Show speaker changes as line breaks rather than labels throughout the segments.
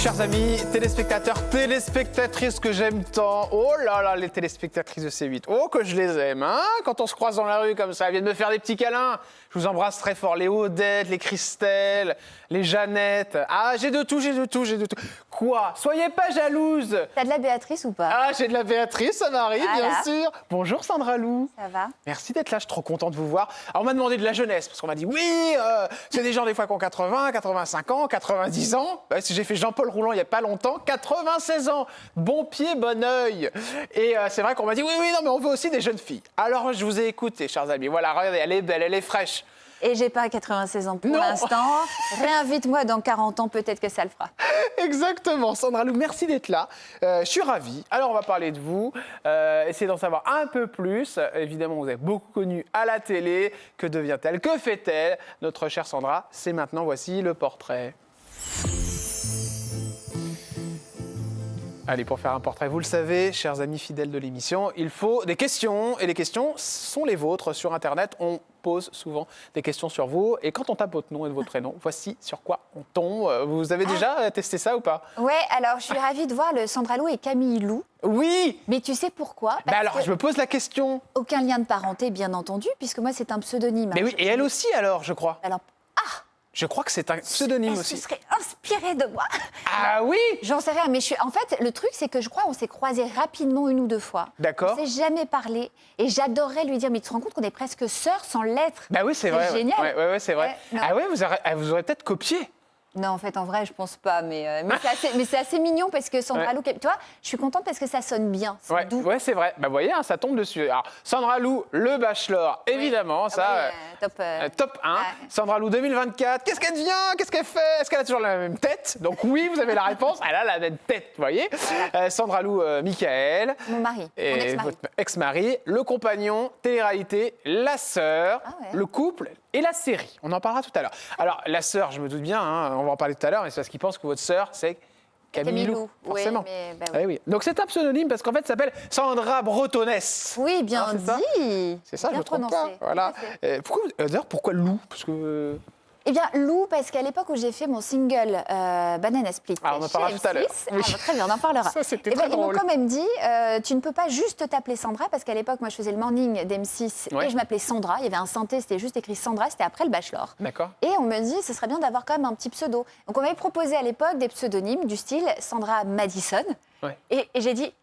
Chers amis, téléspectateurs, téléspectatrices que j'aime tant. Oh là là, les téléspectatrices de C8. Oh, que je les aime, hein. Quand on se croise dans la rue comme ça, elles viennent me faire des petits câlins. Je vous embrasse très fort. Les Odette, les Christelle, les Jeannette. Ah, j'ai de tout, j'ai de tout, j'ai de tout. Quoi? Soyez pas jalouse.
T'as de la Béatrice ou pas?
Ah, j'ai de la Béatrice, ça m'arrive,
Voilà.
bien sûr. Bonjour Sandra Lou.
Ça va?
Merci d'être là, je suis trop content de vous voir. Alors, on m'a demandé de la jeunesse, parce qu'on m'a dit, oui, c'est des gens des fois qui ont 80, 85 ans, 90 ans. Ouais, si j'ai fait Jean-Paul Rouland il n'y a pas longtemps, 96 ans. Bon pied, bon oeil. Et c'est vrai qu'on m'a dit, oui, non, mais on veut aussi des jeunes filles. Alors, je vous ai écouté, chers amis. Voilà, regardez, elle est belle, elle est fraîche.
Et j'ai pas 96 ans pour
Non.
l'instant. Réinvite-moi dans 40 ans, peut-être que ça le fera.
Exactement, Sandra Lou, merci d'être là. Je suis ravi. Alors, on va parler de vous, essayer d'en savoir un peu plus. Évidemment, vous avez beaucoup connu à la télé. Que devient-elle? Que fait-elle? Notre chère Sandra, c'est maintenant, voici le portrait. Allez, pour faire un portrait, vous le savez, chers amis fidèles de l'émission, il faut des questions. Et les questions sont les vôtres sur Internet. On pose souvent des questions sur vous. Et quand on tape votre nom et votre prénom, voici sur quoi on tombe. Vous avez déjà testé ça ou pas?
Ouais, alors je suis ravie de voir le Sandra Lou et Camille Lou.
Oui.
Mais tu sais pourquoi?
Bah
Parce
alors,
que
je me pose la question.
aucun lien de parenté, bien entendu, puisque moi, c'est un pseudonyme.
Mais
hein.
oui, et elle aussi alors, je crois.
Alors,
Je crois que c'est un pseudonyme
elle
aussi.
se serait inspirée de moi.
Ah oui?
J'en sais rien, mais en fait, le truc, c'est que je crois qu'on s'est croisés rapidement une ou deux fois.
D'accord.
On s'est jamais parlé. Et j'adorerais lui dire, mais tu te rends compte qu'on est presque sœurs sans l'être?
Bah oui, c'est vrai.
C'est génial.
Ouais, c'est vrai.
Ouais, non.
Ah ouais, vous aurez peut-être copié.
Non, en fait, en vrai, je pense pas. Mais c'est assez mignon parce que Sandra
Ouais.
Lou, tu vois, je suis contente parce que ça sonne bien. C'est
Ouais,
doux.
ouais, c'est vrai. Bah vous voyez, hein, ça tombe dessus. Alors, Sandra Lou, le bachelor, évidemment,
Ah
ça.
ouais, top.
Top 1.
Ouais.
Sandra Lou 2024. Qu'est-ce qu'elle devient? Qu'est-ce qu'elle fait? Est-ce qu'elle a toujours la même tête? Donc oui, vous avez la réponse. Elle a la même tête, vous voyez. Sandra Lou, Michael.
Mon mari, mon
Et
ex-mari.
votre ex-mari, le compagnon, télé-réalité, la sœur,
Ah ouais.
le couple et la série. On en parlera tout à l'heure. Alors, la sœur, je me doute bien, hein, on va en parler tout à l'heure, mais c'est parce qu'ils pensent que votre sœur, c'est Camille Lou,
oui,
forcément.
mais, bah
Ah
oui.
oui. Donc c'est un pseudonyme parce qu'en fait, ça s'appelle Sandra Bretonès.
Oui, bien
Ah, c'est ça
dit.
C'est ça, je
Bien
me trompe
prononcé,
pas. Voilà.
tout à fait.
D'ailleurs, pourquoi Lou? Parce que...
Eh bien, Lou, parce qu'à l'époque où j'ai fait mon single Banana Split,
Ah, on en
chez
parlera tout à l'heure.
M6,
Oui.
bah, très bien, on en parlera.
Ça, c'était
Eh ben,
très
ils m'ont
drôle.
quand même dit, tu ne peux pas juste t'appeler Sandra, parce qu'à l'époque, moi, je faisais le morning d'M6
Ouais.
et je m'appelais Sandra. Il y avait un synthé, c'était juste écrit Sandra, c'était après le bachelor.
D'accord.
Et on me dit, ce serait bien d'avoir quand même un petit pseudo. Donc, on m'avait proposé à l'époque des pseudonymes du style Sandra Madison.
Ouais.
Et j'ai dit,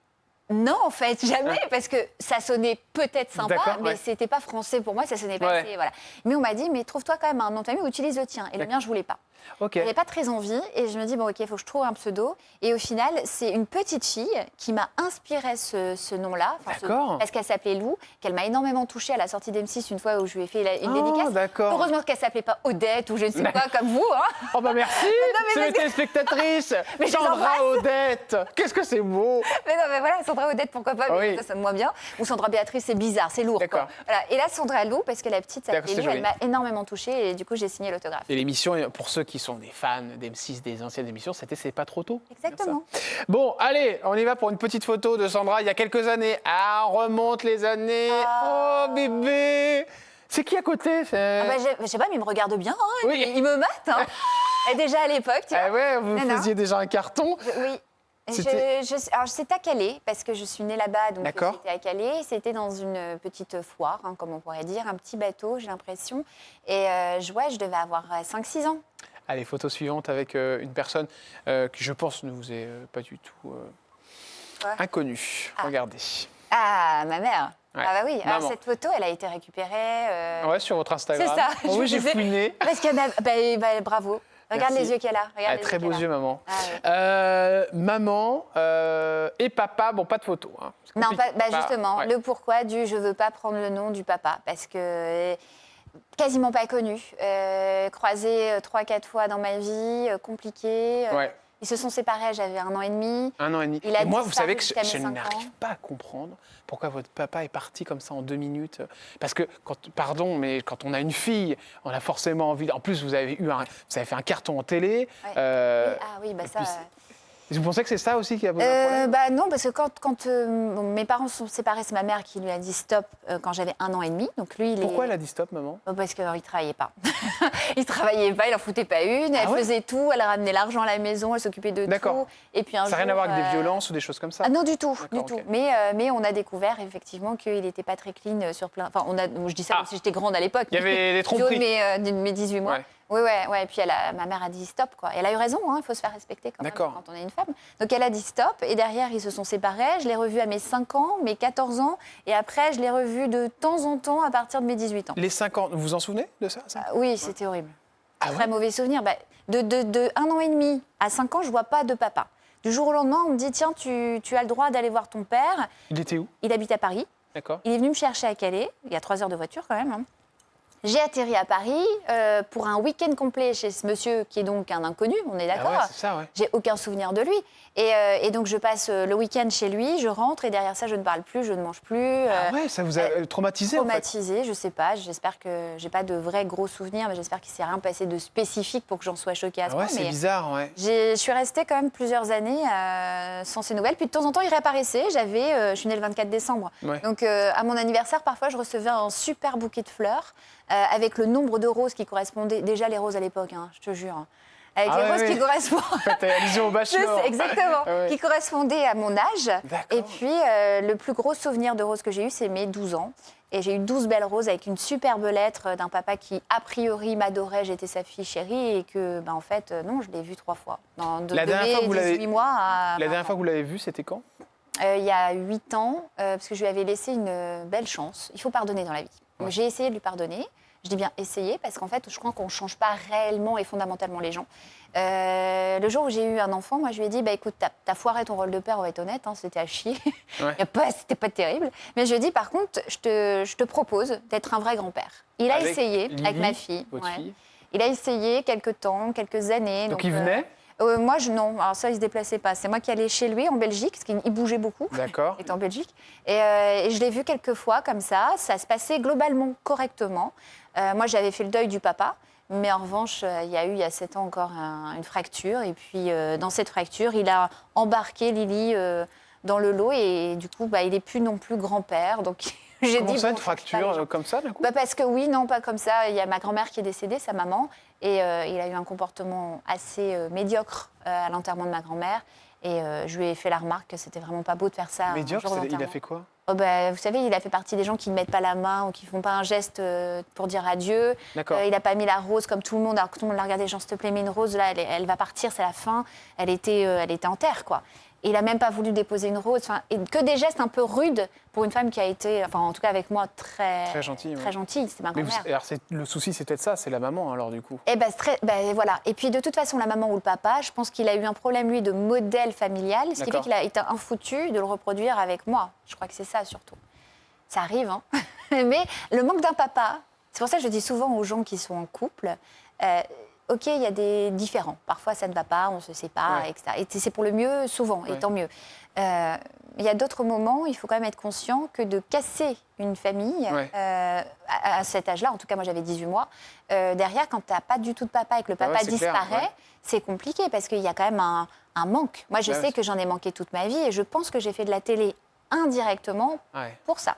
non, en fait, jamais,
Ouais.
parce que ça sonnait peut-être sympa,
D'accord,
mais
ouais.
c'était pas français pour moi, ça sonnait pas
Ouais.
assez, voilà. Mais on m'a dit, mais trouve-toi quand même un nom de famille ou utilise le tien. Et le
D'accord.
mien, je voulais pas.
Ok.
J'avais pas très envie et je me dis, bon, ok, il faut que je trouve un pseudo. Et au final, c'est une petite fille qui m'a inspiré ce nom-là,
D'accord.
parce qu'elle s'appelait Lou, qu'elle m'a énormément touchée à la sortie d'M6 une fois où je lui ai fait une
Ah,
dédicace.
d'accord.
Heureusement qu'elle s'appelait pas Odette ou je ne sais pas, comme vous. Hein.
Oh bah merci,
mais
c'est
parce
les
que-
téléspectatrices.
Mais je les
Sandra
embrasse.
Odette. Qu'est-ce que c'est beau.
Mais non, mais voilà, Sandra Odette, pourquoi pas, mais
Oui.
ça sonne moins bien. Ou Sandra Béatrice, c'est bizarre, c'est lourd.
D'accord.
Quoi. Voilà. Et là, Sandra Lou, parce que la petite
D'accord,
s'appelait
c'est
Lou, elle
joli.
m'a énormément touchée et du coup, j'ai signé l'autographe.
Et l'émission, pour ceux qui sont des fans d'M6, des anciennes émissions, c'était C'est pas trop tôt.
Exactement.
Ça. Bon, allez, on y va pour une petite photo de Sandra il y a quelques années. Ah, on remonte les années.
Ah.
Oh, bébé. C'est qui à côté?
Ah bah, je sais pas, mais il me regarde bien. Hein.
Oui.
Il me mate. Hein. Et déjà à l'époque, tu vois.
Ah ouais, vous
Non, non.
faisiez déjà un carton.
Oui.
C'était-
Alors, c'était à Calais, parce que je suis née là-bas, donc
D'accord.
c'était à Calais. C'était dans une petite foire, hein, comme on pourrait dire, un petit bateau, j'ai l'impression. Et je devais avoir 5-6 ans.
Allez, photo suivante avec une personne qui, je pense, ne vous est pas du tout
Ouais.
inconnue.
Ah.
Regardez.
Ah, ma mère.
Ouais.
Ah bah oui, alors
Maman.
cette photo, elle a été récupérée...
Ouais, sur votre Instagram.
C'est ça.
Oh, oui, j'ai
Je sais.
fouiné.
Parce qu'elle a... bravo. Regarde
Merci.
les yeux qu'elle a. Regarde
Ah,
les
très
yeux
beaux
qu'elle a.
yeux, maman.
Ah, ouais.
Maman et papa, bon, pas de photo. Hein. C'est
Non,
compliqué.
justement,
Ouais.
le pourquoi du je veux pas prendre le nom du papa, parce que quasiment pas connu, croisé 3-4 fois dans ma vie, compliqué.
Ouais.
Ils se sont séparés, j'avais 1 an et demi.
1 an et demi.
Il a
Et moi, vous
disparu
savez que
jusqu'à mes
je
5 ans.
n'arrive pas à comprendre pourquoi votre papa est parti comme ça en 2 minutes. Parce que, pardon, mais quand on a une fille, on a forcément envie. En plus, vous avez fait un carton en télé.
Ouais. Ah oui, bah
et
ça.
puis, Vous pensez que c'est ça aussi qui a posé un problème?
Non, parce que quand bon, mes parents sont séparés, c'est ma mère qui lui a dit stop quand j'avais 1 an et demi. Donc lui,
Pourquoi elle a dit stop, maman?
Parce qu'il ne travaillait pas. Il ne travaillait pas, il n'en foutait pas une. Elle faisait tout, elle ramenait l'argent à la maison, elle s'occupait de
D'accord.
tout. Et puis un
Ça n'a rien
jour,
à voir avec des violences ou des choses comme ça?
Ah non, du tout,
D'accord,
du tout.
ok.
Mais on a découvert effectivement qu'il n'était pas très clean sur plein. Enfin, je dis ça comme si j'étais grande à l'époque.
Il y avait des
Du haut
tromperies.
de mes 18 mois.
Ouais.
Ouais. Et puis ma mère a dit stop, quoi. Et elle a eu raison, il faut se faire respecter quand même
D'accord.
quand on est une femme. Donc elle a dit stop. Et derrière, ils se sont séparés. Je l'ai revu à mes 5 ans, mes 14 ans. Et après, je l'ai revu de temps en temps à partir de mes 18 ans.
Les 5 ans, vous vous en souvenez de ça?
Oui, c'était horrible.
Ah
Très
ouais?
mauvais souvenir. De 1 an et demi à 5 ans, je ne vois pas de papa. Du jour au lendemain, on me dit tiens, tu as le droit d'aller voir ton père.
Il était où?
Il habite à Paris.
D'accord.
Il est venu me chercher à Calais. Il y a 3 heures de voiture quand même. Hein. J'ai atterri à Paris pour un week-end complet chez ce monsieur qui est donc un inconnu, on est d'accord.
Ah ouais, c'est ça, ouais.
J'ai aucun souvenir de lui. Et donc je passe le week-end chez lui, je rentre et derrière ça je ne parle plus, je ne mange plus.
Ah ouais, ça vous a traumatisé, en fait?
Traumatisée, je sais pas. J'espère que j'ai pas de vrais gros souvenirs, mais j'espère qu'il ne s'est rien passé de spécifique pour que j'en sois choquée à ce
Ah ouais,
point.
c'est
Mais
bizarre, ouais.
je suis restée quand même plusieurs années sans ces nouvelles. Puis de temps en temps, il réapparaissait. Je suis née le 24 décembre.
Ouais.
Donc à mon anniversaire, parfois, je recevais un super bouquet de fleurs avec le nombre de roses qui correspondait. Déjà les roses à l'époque, hein, je te jure. Hein. Avec
Ah
les
ouais,
roses
ouais.
qui correspondent.
Faites allusion au bachelor.
Exactement.
Ah ouais.
Qui correspondaient à mon âge.
D'accord.
Et puis le plus gros souvenir de roses que j'ai eu, c'est mes 12 ans. Et j'ai eu 12 belles roses avec une superbe lettre d'un papa qui, a priori, m'adorait, j'étais sa fille chérie, et que, en fait, non, je l'ai vu 3 fois. De
La dernière fois que vous
mes
l'avez-
18 mois à...
La dernière fois que vous l'avez vu, c'était quand?
Il y a 8 ans, parce que je lui avais laissé une belle chance. Il faut pardonner dans la vie.
Ouais.
J'ai essayé de lui pardonner. Je dis bien essayer, parce qu'en fait, je crois qu'on ne change pas réellement et fondamentalement les gens. Le jour où j'ai eu un enfant, moi, je lui ai dit, écoute, t'as foiré ton rôle de père, on va être honnête, hein, c'était à chier.
Ouais.
C'était pas terrible. Mais je lui ai dit, par contre, je te propose d'être un vrai grand-père. Il a
Avec
essayé,
Lily,
avec ma fille.
votre fille.
Il a essayé quelques temps, quelques années.
Donc il venait?
Moi, non. Alors ça, il ne se déplaçait pas. C'est moi qui allais chez lui en Belgique, parce qu'il bougeait beaucoup.
D'accord.
Il était en Belgique. Et je l'ai vu quelques fois comme ça. Ça se passait globalement correctement. Moi, j'avais fait le deuil du papa. Mais en revanche, il y a eu, il y a 7 ans encore, une fracture. Et puis, dans cette fracture, il a embarqué Lily dans le lot. Et du coup, il n'est plus non plus grand-père. Donc, j'ai
Comment
dit...
ça,
bon,
une
je change pas les gens.
fracture comme ça, d'un coup?
Parce que oui, non, pas comme ça. Il y a ma grand-mère qui est décédée, sa maman. Et il a eu un comportement assez médiocre à l'enterrement de ma grand-mère. Et je lui ai fait la remarque que c'était vraiment pas beau de faire ça.
Médiocre,
un jour
il a
d'enterrement.
fait quoi?
Vous savez, il a fait partie des gens qui ne mettent pas la main ou qui ne font pas un geste pour dire adieu.
D'accord.
Il n'a pas mis la rose comme tout le monde. Alors que tout le monde l'a regardé, genre, s'il te plaît, mets une rose, là, elle va partir, c'est la fin. Elle était en terre, quoi. Et il n'a même pas voulu déposer une rose. Enfin, et que des gestes un peu rudes pour une femme qui a été, enfin, en tout cas avec moi, très
gentille.
Très
Ouais.
gentille, c'était ma
Mais
grand-mère.
alors, le souci, c'est peut-être ça, c'est la maman, alors, du coup.
Voilà. Et puis de toute façon, la maman ou le papa, je pense qu'il a eu un problème, lui, de modèle familial, ce qui fait
D'accord.
qu'il a été infoutu de le reproduire avec moi. Je crois que c'est ça, surtout. Ça arrive, hein. Mais le manque d'un papa, c'est pour ça que je dis souvent aux gens qui sont en couple, OK, il y a des différends. Parfois, ça ne va pas, on se sépare,
Ouais.
etc. Et c'est pour le mieux, souvent, et
Ouais.
tant mieux. Il y a d'autres moments, il faut quand même être conscient que de casser une famille
Ouais.
à cet âge-là, en tout cas moi j'avais 18 mois, derrière quand tu n'as pas du tout de papa et que le
Ah ouais,
papa
c'est clair,
disparaît,
ouais.
c'est compliqué parce qu'il y a quand même un manque. Moi je
Ouais,
sais
ouais.
que j'en ai manqué toute ma vie et je pense que j'ai fait de la télé indirectement
Ouais.
pour ça.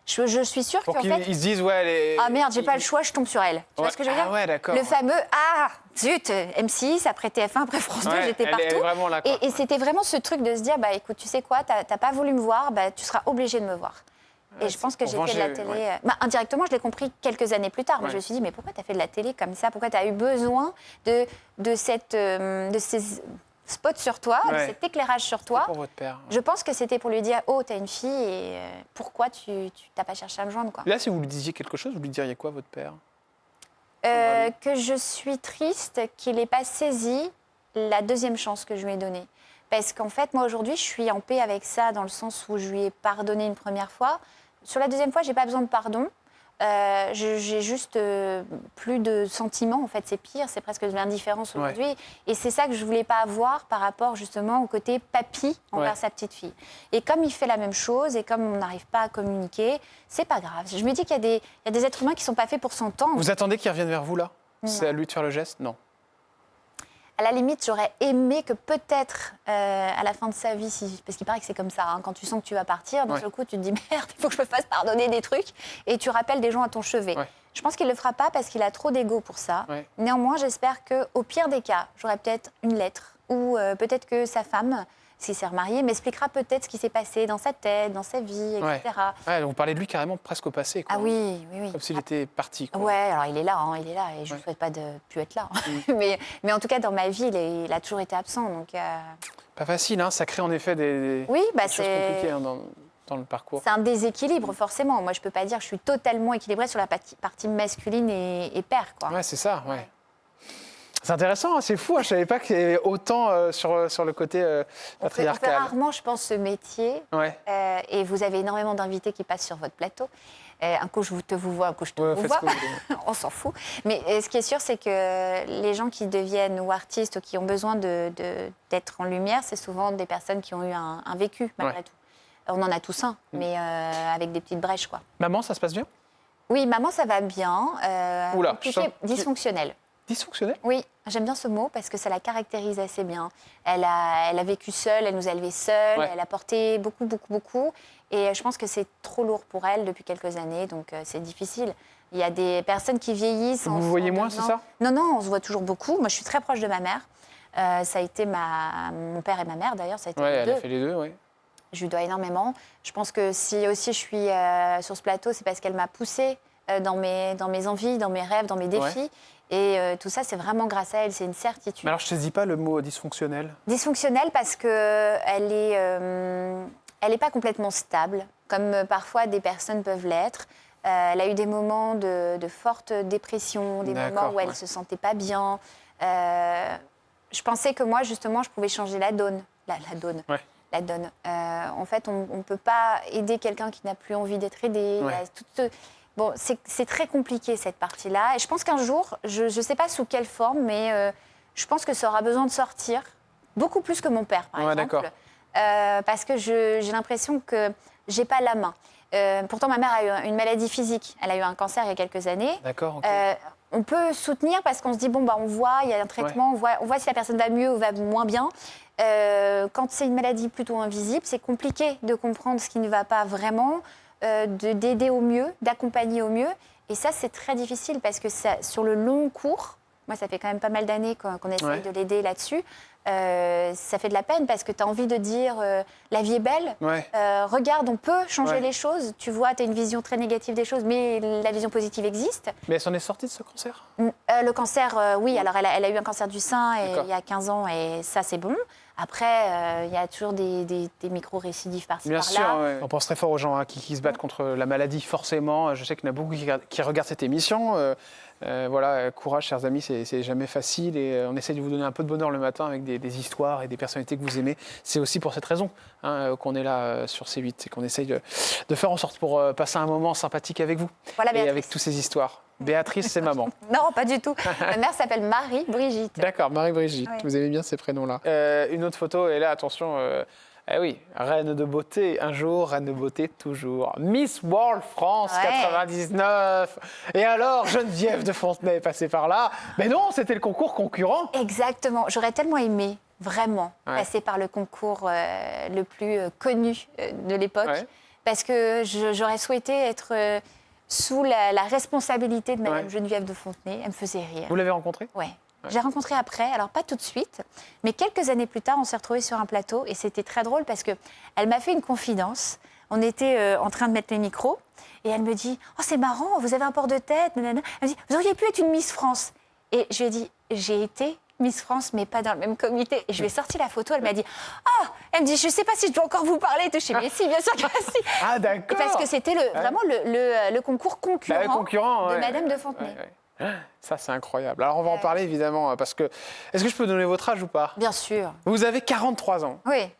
Je suis sûre
Pour
qu'en
qu'ils
fait...
ils se disent, ouais, elle est...
Ah merde, j'ai pas le choix, je tombe sur elle. Tu vois ce que je veux dire?
Ah ouais, d'accord.
Le fameux ah zut, M6, après TF1, après France 2,
Ouais,
j'étais
elle est
partout.
vraiment là, quoi.
Et c'était vraiment ce truc de se dire écoute, tu sais quoi, t'as pas voulu me voir, tu seras obligé de me voir. Et je pense que
pour
j'ai fait de la
venger,
télé.
ouais.
Indirectement, je l'ai compris quelques années plus tard. Mais
Ouais.
je me suis dit, mais pourquoi tu as fait de la télé comme ça? Pourquoi tu as eu besoin de ces spots sur toi, de
Ouais.
cet éclairage sur toi?
Pour votre père.
Je pense que c'était pour lui dire, oh, t'as une fille et pourquoi tu t'as pas cherché à me joindre, quoi.
Là, si vous lui disiez quelque chose, vous lui diriez quoi, votre père?
Que je suis triste qu'il n'ait pas saisi la deuxième chance que je lui ai donnée. Parce qu'en fait, moi, aujourd'hui, je suis en paix avec ça, dans le sens où je lui ai pardonné une première fois. Sur la deuxième fois, je n'ai pas besoin de pardon. J'ai juste plus de sentiments, en fait, c'est pire, c'est presque de l'indifférence aujourd'hui.
Ouais.
Et c'est ça que je ne voulais pas avoir par rapport justement au côté papy envers
Ouais.
sa petite fille. Et comme il fait la même chose et comme on n'arrive pas à communiquer, c'est pas grave. Je me dis qu'il y a des êtres humains qui ne sont pas faits pour s'entendre.
Vous attendez qu'il revienne vers vous, là? C'est à lui de faire le geste? Non.
À la limite, j'aurais aimé que peut-être, à la fin de sa vie, parce qu'il paraît que c'est comme ça, hein, quand tu sens que tu vas partir, d'un seul coup, tu te dis « Merde, il faut que je me fasse pardonner des trucs » et tu rappelles des gens à ton chevet.
Ouais.
Je pense qu'il ne le fera pas parce qu'il a trop d'ego pour ça.
Ouais.
Néanmoins, j'espère qu'au pire des cas, j'aurai peut-être une lettre ou peut-être que sa femme, s'il s'est remarié, m'expliquera peut-être ce qui s'est passé dans sa tête, dans sa vie, etc.
Ouais, on parlait de lui carrément presque au passé. Quoi.
Ah oui, oui, oui.
Comme s'il était parti. Quoi.
Ouais, alors il est là, et je ne souhaite pas de plus être là. mais en tout cas, dans ma vie, il a toujours été absent. Donc,
Pas facile, hein, ça crée en effet des choses compliquées hein, dans le parcours.
C'est un déséquilibre, forcément. Moi, je ne peux pas dire que je suis totalement équilibrée sur la partie masculine et père. Quoi.
Ouais, c'est ça, ouais. C'est intéressant, hein, c'est fou, hein, je ne savais pas qu'il y avait autant sur le côté patriarcal.
On fait rarement, je pense, ce métier.
Ouais.
Et vous avez énormément d'invités qui passent sur votre plateau. Un coup, je vous vois, un coup, je te vous vois. On s'en fout. Mais ce qui est sûr, c'est que les gens qui deviennent ou artistes ou qui ont besoin d'être en lumière, c'est souvent des personnes qui ont eu un vécu, malgré tout. On en a tous un, mais avec des petites brèches, quoi.
Maman, ça se passe bien?
Oui, maman, ça va bien.
Oula,
dysfonctionnelle.
Dysfonctionnelle?
Oui, j'aime bien ce mot parce que ça la caractérise assez bien. Elle a vécu seule, elle nous a élevés seuls, elle a porté beaucoup, beaucoup, beaucoup. Et je pense que c'est trop lourd pour elle depuis quelques années, donc c'est difficile. Il y a des personnes qui vieillissent.
Vous voyez moins, c'est ça?
Non, on se voit toujours beaucoup. Moi, je suis très proche de ma mère. Ça a été mon père et ma mère, d'ailleurs. Ça a été les
elle
deux.
a fait les deux, oui.
Je lui dois énormément. Je pense que si aussi je suis sur ce plateau, c'est parce qu'elle m'a poussée dans mes envies, dans mes rêves, dans mes défis.
Ouais.
Et tout ça, c'est vraiment grâce à elle, c'est une certitude.
Mais alors, je ne te dis pas le mot dysfonctionnel.
Dysfonctionnelle parce qu'elle n'est pas complètement stable, comme parfois des personnes peuvent l'être. Elle a eu des moments de forte dépression, des moments où elle ne se sentait pas bien. Je pensais que moi, justement, je pouvais changer la donne. La donne.
Ouais.
La donne. En fait, on ne peut pas aider quelqu'un qui n'a plus envie d'être aidé.
Ouais.
Bon, c'est très compliqué, cette partie-là. Et je pense qu'un jour, je ne sais pas sous quelle forme, mais je pense que ça aura besoin de sortir, beaucoup plus que mon père, par exemple. Parce que j'ai l'impression que je n'ai pas la main. Pourtant, ma mère a eu une maladie physique. Elle a eu un cancer il y a quelques années.
D'accord,
on peut soutenir parce qu'on se dit, on voit, il y a un traitement, on voit si la personne va mieux ou va moins bien. Quand c'est une maladie plutôt invisible, c'est compliqué de comprendre ce qui ne va pas vraiment. D'aider au mieux, d'accompagner au mieux. Et ça, c'est très difficile parce que sur le long cours, moi, ça fait quand même pas mal d'années qu'on essaye de l'aider là-dessus, ça fait de la peine parce que tu as envie de dire la vie est belle, regarde, on peut changer les choses. Tu vois, tu as une vision très négative des choses, mais la vision positive existe.
Mais elle s'en est sortie de ce cancer?
Le cancer, oui. Alors, elle a eu un cancer du sein il y a 15 ans et ça, c'est bon. Après, il y a toujours des micro-récidives par-ci, par-là.
Bien sûr, on pense très fort aux gens qui se battent contre la maladie, forcément. Je sais qu'il y en a beaucoup qui regardent cette émission. Voilà, courage, chers amis, c'est jamais facile. Et on essaie de vous donner un peu de bonheur le matin avec des histoires et des personnalités que vous aimez. C'est aussi pour cette raison qu'on est là sur C8. C'est qu'on essaye de faire en sorte pour passer un moment sympathique avec vous.
Voilà,
et avec toutes ces histoires. Béatrice, c'est maman.
Non, pas du tout. Ma mère s'appelle Marie-Brigitte.
D'accord, Marie-Brigitte. Oui. Vous aimez bien ces prénoms-là. Une autre photo, et là, attention, oui, reine de beauté, un jour, reine de beauté, toujours. Miss World France 99. Et alors, Geneviève de Fontenay est passée par là. Mais non, c'était le concours concurrent.
Exactement. J'aurais tellement aimé, vraiment, passer par le concours le plus connu de l'époque. Parce que j'aurais souhaité être... sous la responsabilité de Madame Geneviève de Fontenay. Elle me faisait rire.
Vous l'avez rencontrée?
Oui. J'ai rencontré après, alors pas tout de suite, mais quelques années plus tard, on s'est retrouvés sur un plateau et c'était très drôle parce qu'elle m'a fait une confidence. On était en train de mettre les micros et elle me dit « Oh, c'est marrant, vous avez un port de tête. » Elle me dit « Vous auriez pu être une Miss France. » Et je lui ai dit « J'ai été Miss France, mais pas dans le même comité. » Et je lui ai sorti la photo, elle m'a dit « Ah !» Elle me dit « Je ne sais pas si je dois encore vous parler. » Je dis « Mais si, bien sûr que si. »
Ah, d'accord.
Parce que c'était vraiment le concours concurrent de Madame de Fontenay.
Ça, c'est incroyable. Alors, on va en parler, évidemment, parce que... Est-ce que je peux donner votre âge ou pas?
Bien sûr.
Vous avez 43 ans.
Oui.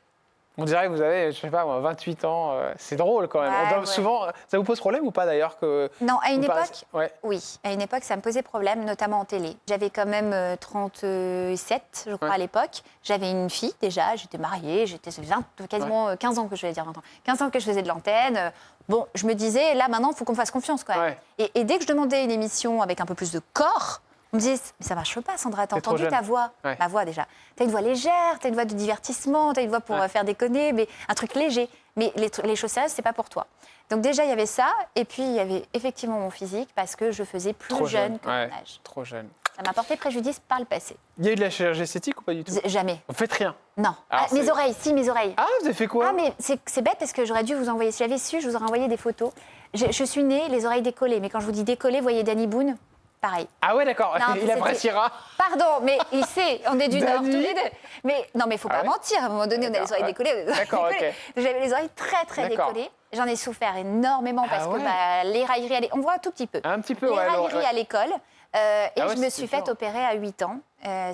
On dirait que vous avez, je sais pas, 28 ans. C'est drôle, quand même. Souvent, ça vous pose problème ou pas, d'ailleurs que
Non, à une époque, oui. À une époque, ça me posait problème, notamment en télé. J'avais quand même 37, je crois, à l'époque. J'avais une fille, déjà. J'étais mariée. Ça faisait quasiment 15 ans que je vais dire 20 ans. 15 ans que je faisais de l'antenne. Bon, je me disais, là, maintenant, il faut qu'on me fasse confiance, quand même. Et dès que je demandais une émission avec un peu plus de corps, On me disait, mais ça marche pas, Sandra, t'as
T'es trop
entendu
jeune.
ta voix?
Ouais.
Ma voix déjà. T'as une voix légère, t'as une voix de divertissement, t'as une voix pour faire déconner, mais un truc léger. Mais les choses sérieuses, c'est pas pour toi. Donc déjà, il y avait ça, et puis il y avait effectivement mon physique, parce que je faisais plus
Trop
jeune que mon
ouais,
âge.
trop jeune.
Ça m'a porté préjudice par le passé.
Il y a eu de la chirurgie esthétique ou pas du tout?
Jamais.
Vous faites rien.
Non.
Alors,
Ah, mes
c'est-
oreilles, si, mes oreilles.
Ah, vous avez fait quoi?
Ah, mais c'est bête parce que j'aurais dû vous envoyer. Si j'avais su, je vous aurais envoyé des photos. Je suis née, les oreilles décollées. Mais quand je vous dis décollées, vous voyez Danny Boone, pareil.
Ah ouais, d'accord.
Non,
Il
c'était-
appréciera.
Pardon, mais il sait, on est du Nord tous
Danny.
les deux. Mais non, mais il faut
Ah
pas
ouais
mentir. À un moment donné, on a les
D'accord,
oreilles
ouais.
décollées. on a les oreilles
D'accord,
décollées.
ok.
J'avais les oreilles très, très
D'accord.
décollées. J'en ai souffert énormément parce
Ah ouais.
que les railleries, on voit un tout petit peu.
Un petit peu,
Les
ouais. alors,
railleries
ouais.
à l'école. Et
Ah ouais,
je me
c'était
suis fait
dur.
opérer à 8 ans.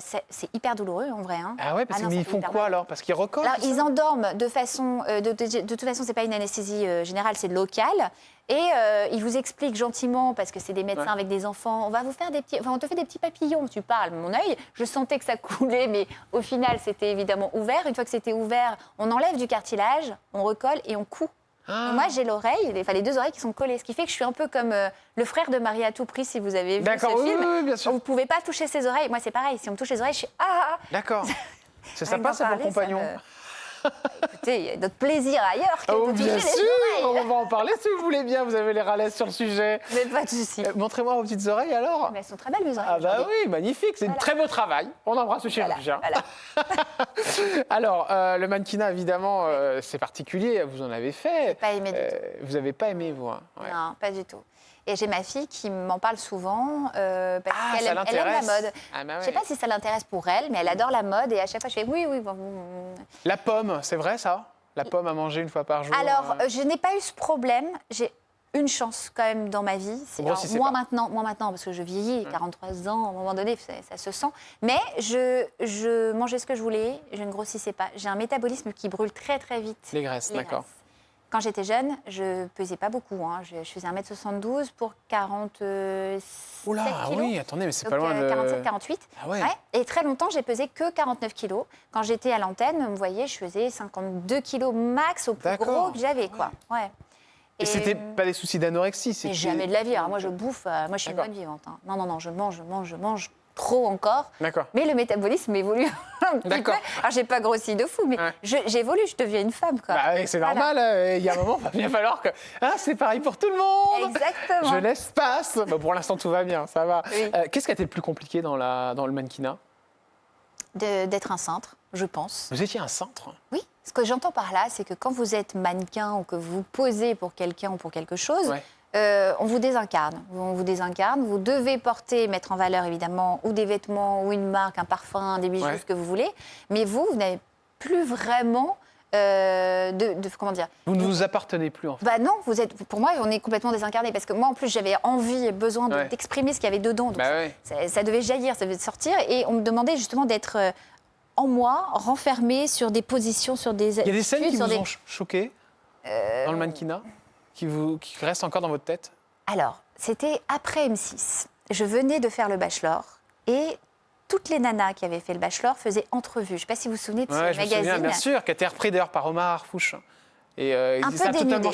C'est hyper douloureux, en vrai. Hein.
Ah ouais, parce
non,
qu'ils
ça fait
font
hyper
quoi
mal.
alors? Parce qu'ils recollent?
Alors,
tout
ils
ça
endorment de façon. De toute façon, c'est pas une anesthésie générale, c'est locale. Et ils vous expliquent gentiment, parce que c'est des médecins
Ouais.
avec des enfants, on va vous faire des petits. Enfin, on te fait des petits papillons. Tu parles, mon œil. Je sentais que ça coulait, mais au final, c'était évidemment ouvert. Une fois que c'était ouvert, on enlève du cartilage, on recolle et on coud.
Ah.
Donc moi, j'ai l'oreille, les deux oreilles qui sont collées, ce qui fait que je suis un peu comme le frère de Marie à tout prix, si vous avez vu ce
D'accord, oui,
film.
oui, oui, bien sûr.
Vous pouvez pas toucher ses oreilles. Moi, c'est pareil. Si on me touche les oreilles, je suis
D'accord. C'est
Rien
sympa,
d'en
ça, mon
parler, ça
compagnon.
Écoutez, il y a d'autres plaisirs ailleurs que
Oh,
de toucher
bien
les
sûr,
oreilles.
on va en parler si vous voulez bien. Vous avez les ralaises sur le sujet.
Mais pas de souci.
Montrez-moi vos petites oreilles alors.
Mais elles sont très belles, mes oreilles.
Ah bah
aujourd'hui.
oui, magnifique, c'est un
Voilà.
très beau travail. On embrasse le
Voilà,
chirurgien.
voilà.
Alors, le mannequinat, évidemment, c'est particulier, vous en avez fait.
J'ai pas aimé du
Vous n'avez pas aimé, vous hein. Ouais.
Non, pas du tout. Et j'ai ma fille qui m'en parle souvent parce
Ah,
qu'elle
ça
aime elle aime la
l'intéresse.
mode.
Ah bah
Je sais
ouais.
pas si ça l'intéresse pour elle, mais elle adore la mode et à chaque fois je fais oui.
La pomme, c'est vrai ça? La pomme à manger une fois par jour?
Alors, je n'ai pas eu ce problème. J'ai une chance quand même dans ma vie.
Vous grossissez
Moins
pas.
maintenant, parce que je vieillis, 43 ans, à un moment donné, ça se sent. Mais je mangeais ce que je voulais, je ne grossissais pas. J'ai un métabolisme qui brûle très très vite.
Les graisses,
les
d'accord.
graisses. Quand j'étais jeune, je pesais pas beaucoup. Hein. Je faisais 1m72 pour 47
Oula,
kilos.
oui, attendez, mais c'est
Donc,
pas loin de...
47-48.
Ah ouais.
Et très longtemps, j'ai pesé que 49 kilos. Quand j'étais à l'antenne, vous voyez, je faisais 52 kilos max au plus
D'accord.
gros que j'avais. Quoi. Ouais.
Et c'était pas des soucis d'anorexie, c'est
Mais
que-
jamais de la vie. Alors moi, je bouffe. Moi, je suis une
D'accord.
bonne vivante. Hein. Non, je mange trop encore.
D'accord.
Mais le métabolisme évolue un petit peu.
D'accord.
Alors, j'ai pas grossi de fou, mais
Ouais.
j'évolue, je deviens une femme. Quoi.
Bah, c'est
Voilà.
normal, il y a un moment, il va bien falloir que... Ah, c'est pareil pour tout le monde.
Exactement.
Je laisse passe. Bah, pour l'instant, tout va bien, ça va.
Oui.
Qu'est-ce qui a été le plus compliqué dans le mannequinat?
D'être un cintre, je pense.
Vous étiez un centre?
Oui. Ce que j'entends par là, c'est que quand vous êtes mannequin ou que vous posez pour quelqu'un ou pour quelque chose,
Ouais.
on vous désincarne. On vous désincarne. Vous devez mettre en valeur évidemment, ou des vêtements, ou une marque, un parfum, des bijoux,
Ouais.
ce que vous voulez. Mais vous n'avez plus vraiment comment dire.
Vous ne vous appartenez plus, en fait.
Bah non, pour moi, on est complètement désincarné parce que moi, en plus, j'avais envie et besoin
Ouais.
d'exprimer ce qu'il y avait dedans. Donc
Bah ouais.
ça devait jaillir, ça devait sortir. Et on me demandait justement d'être en moi, renfermée sur des positions, sur des.
Il y a des scènes qui
sur
vous
des-
ont choqué dans le mannequinat, qui restent encore dans votre tête?
Alors, c'était après M6. Je venais de faire le bachelor et toutes les nanas qui avaient fait le bachelor faisaient entrevue. Je ne sais pas si vous vous souvenez de
Ouais,
ce
je me
magazine.
souviens, bien sûr, qui a été repris d'ailleurs par Omar Harfouche. Et
Un peu
ça a totalement
dénudé.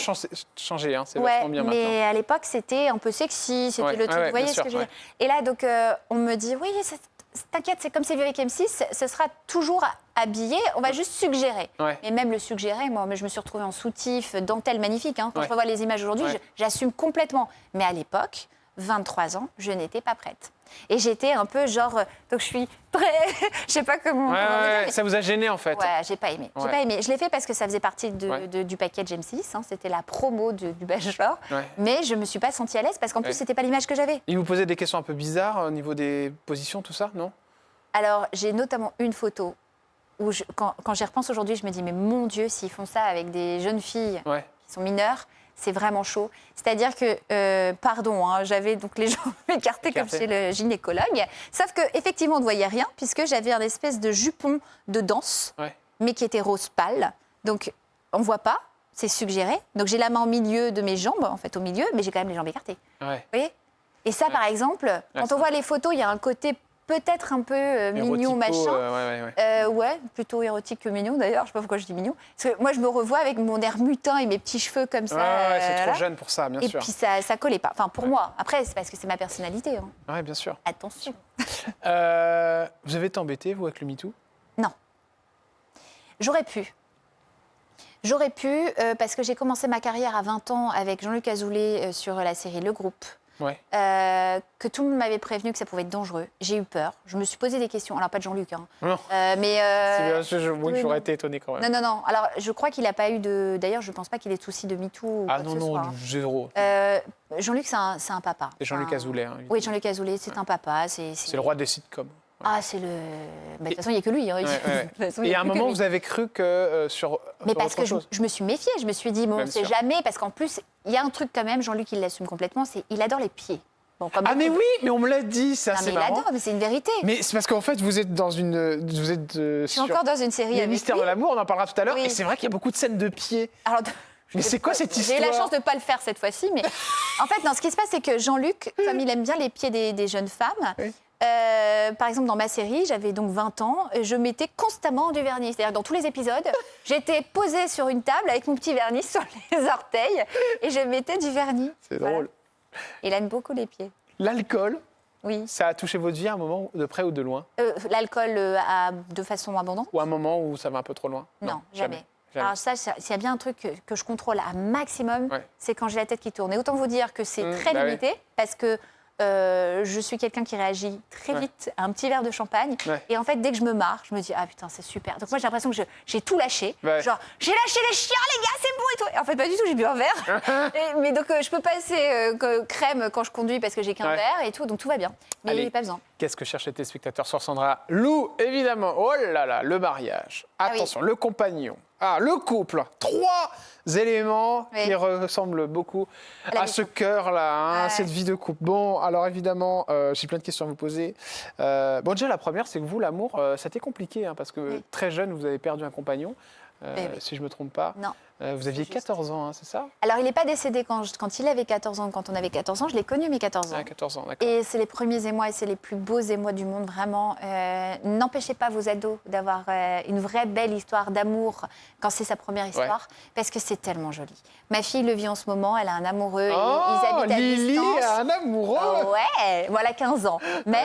changé, hein, c'est
Ouais,
vachement bien maintenant.
mais à l'époque, c'était un peu sexy, c'était
Ouais,
le truc,
ouais,
vous voyez
bien
ce
sûr,
que je veux
ouais.
dire. Et là, donc, on me dit, oui, t'inquiète, c'est comme c'est vu avec M6, ce sera toujours habillé, on va juste suggérer.
Ouais.
Et même le suggérer, moi, je me suis retrouvée en soutif, dentelle magnifique. Hein. Quand
Ouais.
je revois les images aujourd'hui,
Ouais.
j'assume complètement. Mais à l'époque, 23 ans, je n'étais pas prête. Et j'étais un peu genre, donc je suis très, je sais pas comment.
Ouais,
comment vous
ouais,
dire, mais-
ça vous a gêné en fait.
Ouais, j'ai pas aimé. J'ai
Ouais.
pas aimé. Je l'ai fait parce que ça faisait partie
Ouais.
du package M6. Hein. C'était la promo du bachelor.
Ouais.
Mais je me suis pas sentie à l'aise parce qu'en plus,
Ouais.
c'était pas l'image que j'avais.
Il vous posait des questions un peu bizarres au niveau des positions, tout ça, non?
Alors, j'ai notamment une photo où, quand j'y repense aujourd'hui, je me dis, mais mon Dieu, s'ils font ça avec des jeunes filles
Ouais.
qui sont mineures, c'est vraiment chaud. C'est-à-dire que, pardon, hein, j'avais donc les jambes écartées comme
Écartées.
chez le gynécologue. Sauf qu'effectivement, on ne voyait rien puisque j'avais un espèce de jupon de danse,
Ouais.
mais qui était rose pâle. Donc, on ne voit pas, c'est suggéré. Donc, j'ai la main au milieu de mes jambes, en fait, au milieu, mais j'ai quand même les jambes écartées.
Ouais.
Vous voyez? Et ça, par exemple, quand
ça-
on voit les photos, il y a un côté peut-être un peu mignon, machin.
Ouais.
Plutôt érotique que mignon d'ailleurs. Je sais pas pourquoi je dis mignon. Parce que moi, je me revois avec mon air mutin et mes petits cheveux comme ça.
Ouais, c'est trop
là.
jeune pour ça, bien sûr.
Et puis ça collait pas. Enfin, pour moi. Après, c'est parce que c'est ma personnalité. Hein.
Ouais, bien sûr.
Attention.
Vous avez été embêté, vous, avec le MeToo?
Non. J'aurais pu. Parce que j'ai commencé ma carrière à 20 ans avec Jean-Luc Azoulay sur la série Le Groupe.
Ouais.
Que tout le monde m'avait prévenu que ça pouvait être dangereux. J'ai eu peur. Je me suis posé des questions. Alors, pas de Jean-Luc, hein.
Non.
Mais.
Oui, j'aurais été étonné quand même.
Non. Alors, je crois qu'il n'a pas eu de. D'ailleurs, je ne pense pas qu'il ait de soucis de MeToo. Ou
Ah
quoi
non,
que ce soit,
non,
hein.
zéro.
Jean-Luc, c'est un papa.
Et Jean-Luc Azoulay. Hein,
oui, Jean-Luc Azoulay, c'est un papa. C'est
le roi des sitcoms.
Ah, c'est le. De toute façon, il n'y a que lui. Hein.
Et à un moment, vous avez cru que
Mais parce que je me suis méfiée. Je me suis dit, bon, on ne sait jamais. Parce qu'en plus, il y a un truc quand même, Jean-Luc, il l'assume complètement, c'est il adore les pieds. Bon,
ah mais oui, mais on me l'a dit, ça c'est marrant.
Il adore, mais c'est une vérité.
Mais c'est parce qu'en fait, vous êtes dans une...
Je suis encore dans une série
avec
lui.
Mystère de l'amour, on en parlera tout à l'heure.
Oui.
Et c'est vrai qu'il y a beaucoup de scènes de pieds.
Alors,
mais c'est quoi cette histoire?
J'ai eu la chance de ne pas le faire cette fois-ci. Mais en fait, non, ce qui se passe, c'est que Jean-Luc, comme il aime bien les pieds des jeunes femmes...
Oui.
Par exemple, dans ma série, j'avais donc 20 ans, je mettais constamment du vernis. C'est-à-dire, dans tous les épisodes, j'étais posée sur une table avec mon petit vernis sur les orteils et je mettais du vernis.
C'est drôle.
Il aime beaucoup les pieds.
L'alcool,
oui.
Ça a touché votre vie à un moment de près ou de loin?
L'alcool de façon abondante?
Ou à un moment où ça va un peu trop loin?
Non, jamais. Alors ça, s'il y a bien un truc que je contrôle à maximum, c'est quand j'ai la tête qui tourne. Et autant vous dire que c'est très limité, parce que je suis quelqu'un qui réagit très vite à un petit verre de champagne. Et en fait, dès que je me marre, je me dis, ah putain, c'est super. Donc moi, j'ai l'impression que j'ai tout lâché. Genre, j'ai lâché les chiens, les gars, c'est bon et tout. Et en fait, pas du tout, j'ai bu un verre. Mais donc, je peux passer crème quand je conduis parce que j'ai qu'un verre et tout. Donc, tout va bien. Mais il n'y a pas besoin.
Qu'est-ce que cherchent les téléspectateurs sur Sandra Lou, évidemment. Oh là là, le mariage. Attention, le compagnon. Ah, le couple. 3 éléments qui ressemblent beaucoup à ce cœur-là, hein, cette vie de couple. Bon, alors évidemment, j'ai plein de questions à vous poser. Bon, déjà, la première, c'est que vous, l'amour, ça a été compliqué, hein, parce que très jeune, vous avez perdu un compagnon, si je ne me trompe pas.
Non.
Vous aviez 14 ans, hein, c'est ça?
Alors, il n'est pas décédé quand il avait 14 ans. Quand on avait 14 ans, je l'ai connu, mes 14 ans.
Ah, 14 ans, d'accord.
Et c'est les premiers émois et c'est les plus beaux émois du monde, vraiment. N'empêchez pas vos ados d'avoir une vraie belle histoire d'amour quand c'est sa première histoire, parce que c'est tellement joli. Ma fille le vit en ce moment, elle a un amoureux, ils habitent à
Lily
distance.
a un amoureux.
Oh, ouais, voilà 15 ans. Mais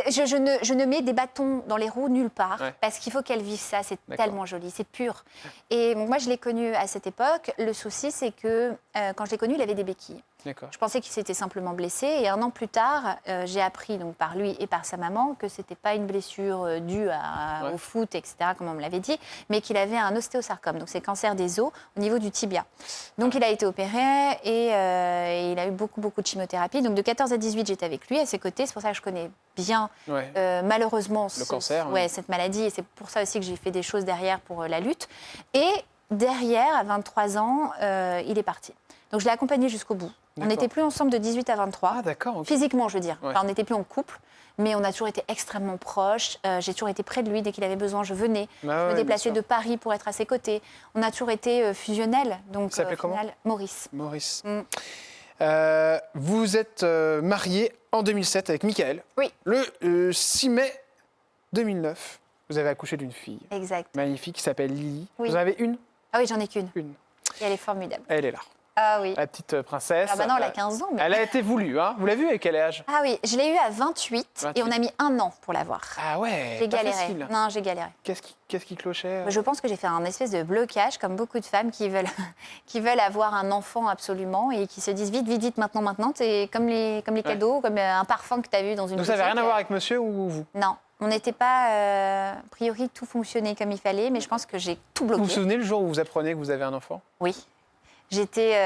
je ne mets des bâtons dans les roues nulle part, parce qu'il faut qu'elle vive ça, c'est tellement joli, c'est pur. Et bon, moi, je l'ai connu à cette époque. Le souci, c'est que quand je l'ai connu, il avait des béquilles. Je pensais qu'il s'était simplement blessé. Et 1 an plus tard, j'ai appris donc, par lui et par sa maman que ce n'était pas une blessure due au foot, etc., comme on me l'avait dit, mais qu'il avait un ostéosarcome. Donc, c'est cancer des os au niveau du tibia. Donc, il a été opéré et il a eu beaucoup de chimiothérapie. Donc, de 14 à 18, j'étais avec lui, à ses côtés. C'est pour ça que je connais bien, malheureusement, cette maladie. Et c'est pour ça aussi que j'ai fait des choses derrière pour la lutte. Et derrière, à 23 ans, il est parti. Donc, je l'ai accompagné jusqu'au bout. On n'était plus ensemble de 18 à 23.
Ah, d'accord.
Physiquement, je veux dire. Enfin, on n'était plus en couple, mais on a toujours été extrêmement proches. J'ai toujours été près de lui. Dès qu'il avait besoin, je venais. Je me déplaçais de Paris pour être à ses côtés. On a toujours été fusionnels. Donc,
il s'appelait comment?
Maurice.
Maurice. Vous êtes marié en 2007 avec Michael.
Oui.
Le 6 mai 2009, vous avez accouché d'une fille.
Exact.
Magnifique, qui s'appelle Lily.
Oui.
Vous en avez une?
Ah oui, j'en ai qu'une.
Une.
Et elle est formidable.
Elle est là.
Ah oui.
La petite princesse.
Alors maintenant, elle a 15 ans. Mais...
Elle a été voulue, hein. Vous l'avez vue avec quel âge?
Ah oui, je l'ai eue à 28 et on a mis 1 an pour l'avoir.
Ah ouais,
j'ai
pas
galéré.
Facile.
Non, j'ai galéré.
Qu'est-ce qui clochait?
Je pense que j'ai fait un espèce de blocage, comme beaucoup de femmes qui veulent avoir un enfant absolument et qui se disent vite, maintenant. C'est comme les cadeaux, comme un parfum que tu as vu dans une
Donc ça n'avait rien à voir avec monsieur ou vous?
Non. On n'était pas, a priori, tout fonctionnait comme il fallait, mais je pense que j'ai tout bloqué.
Vous vous souvenez le jour où vous apprenez que vous avez un enfant?
Oui. J'étais...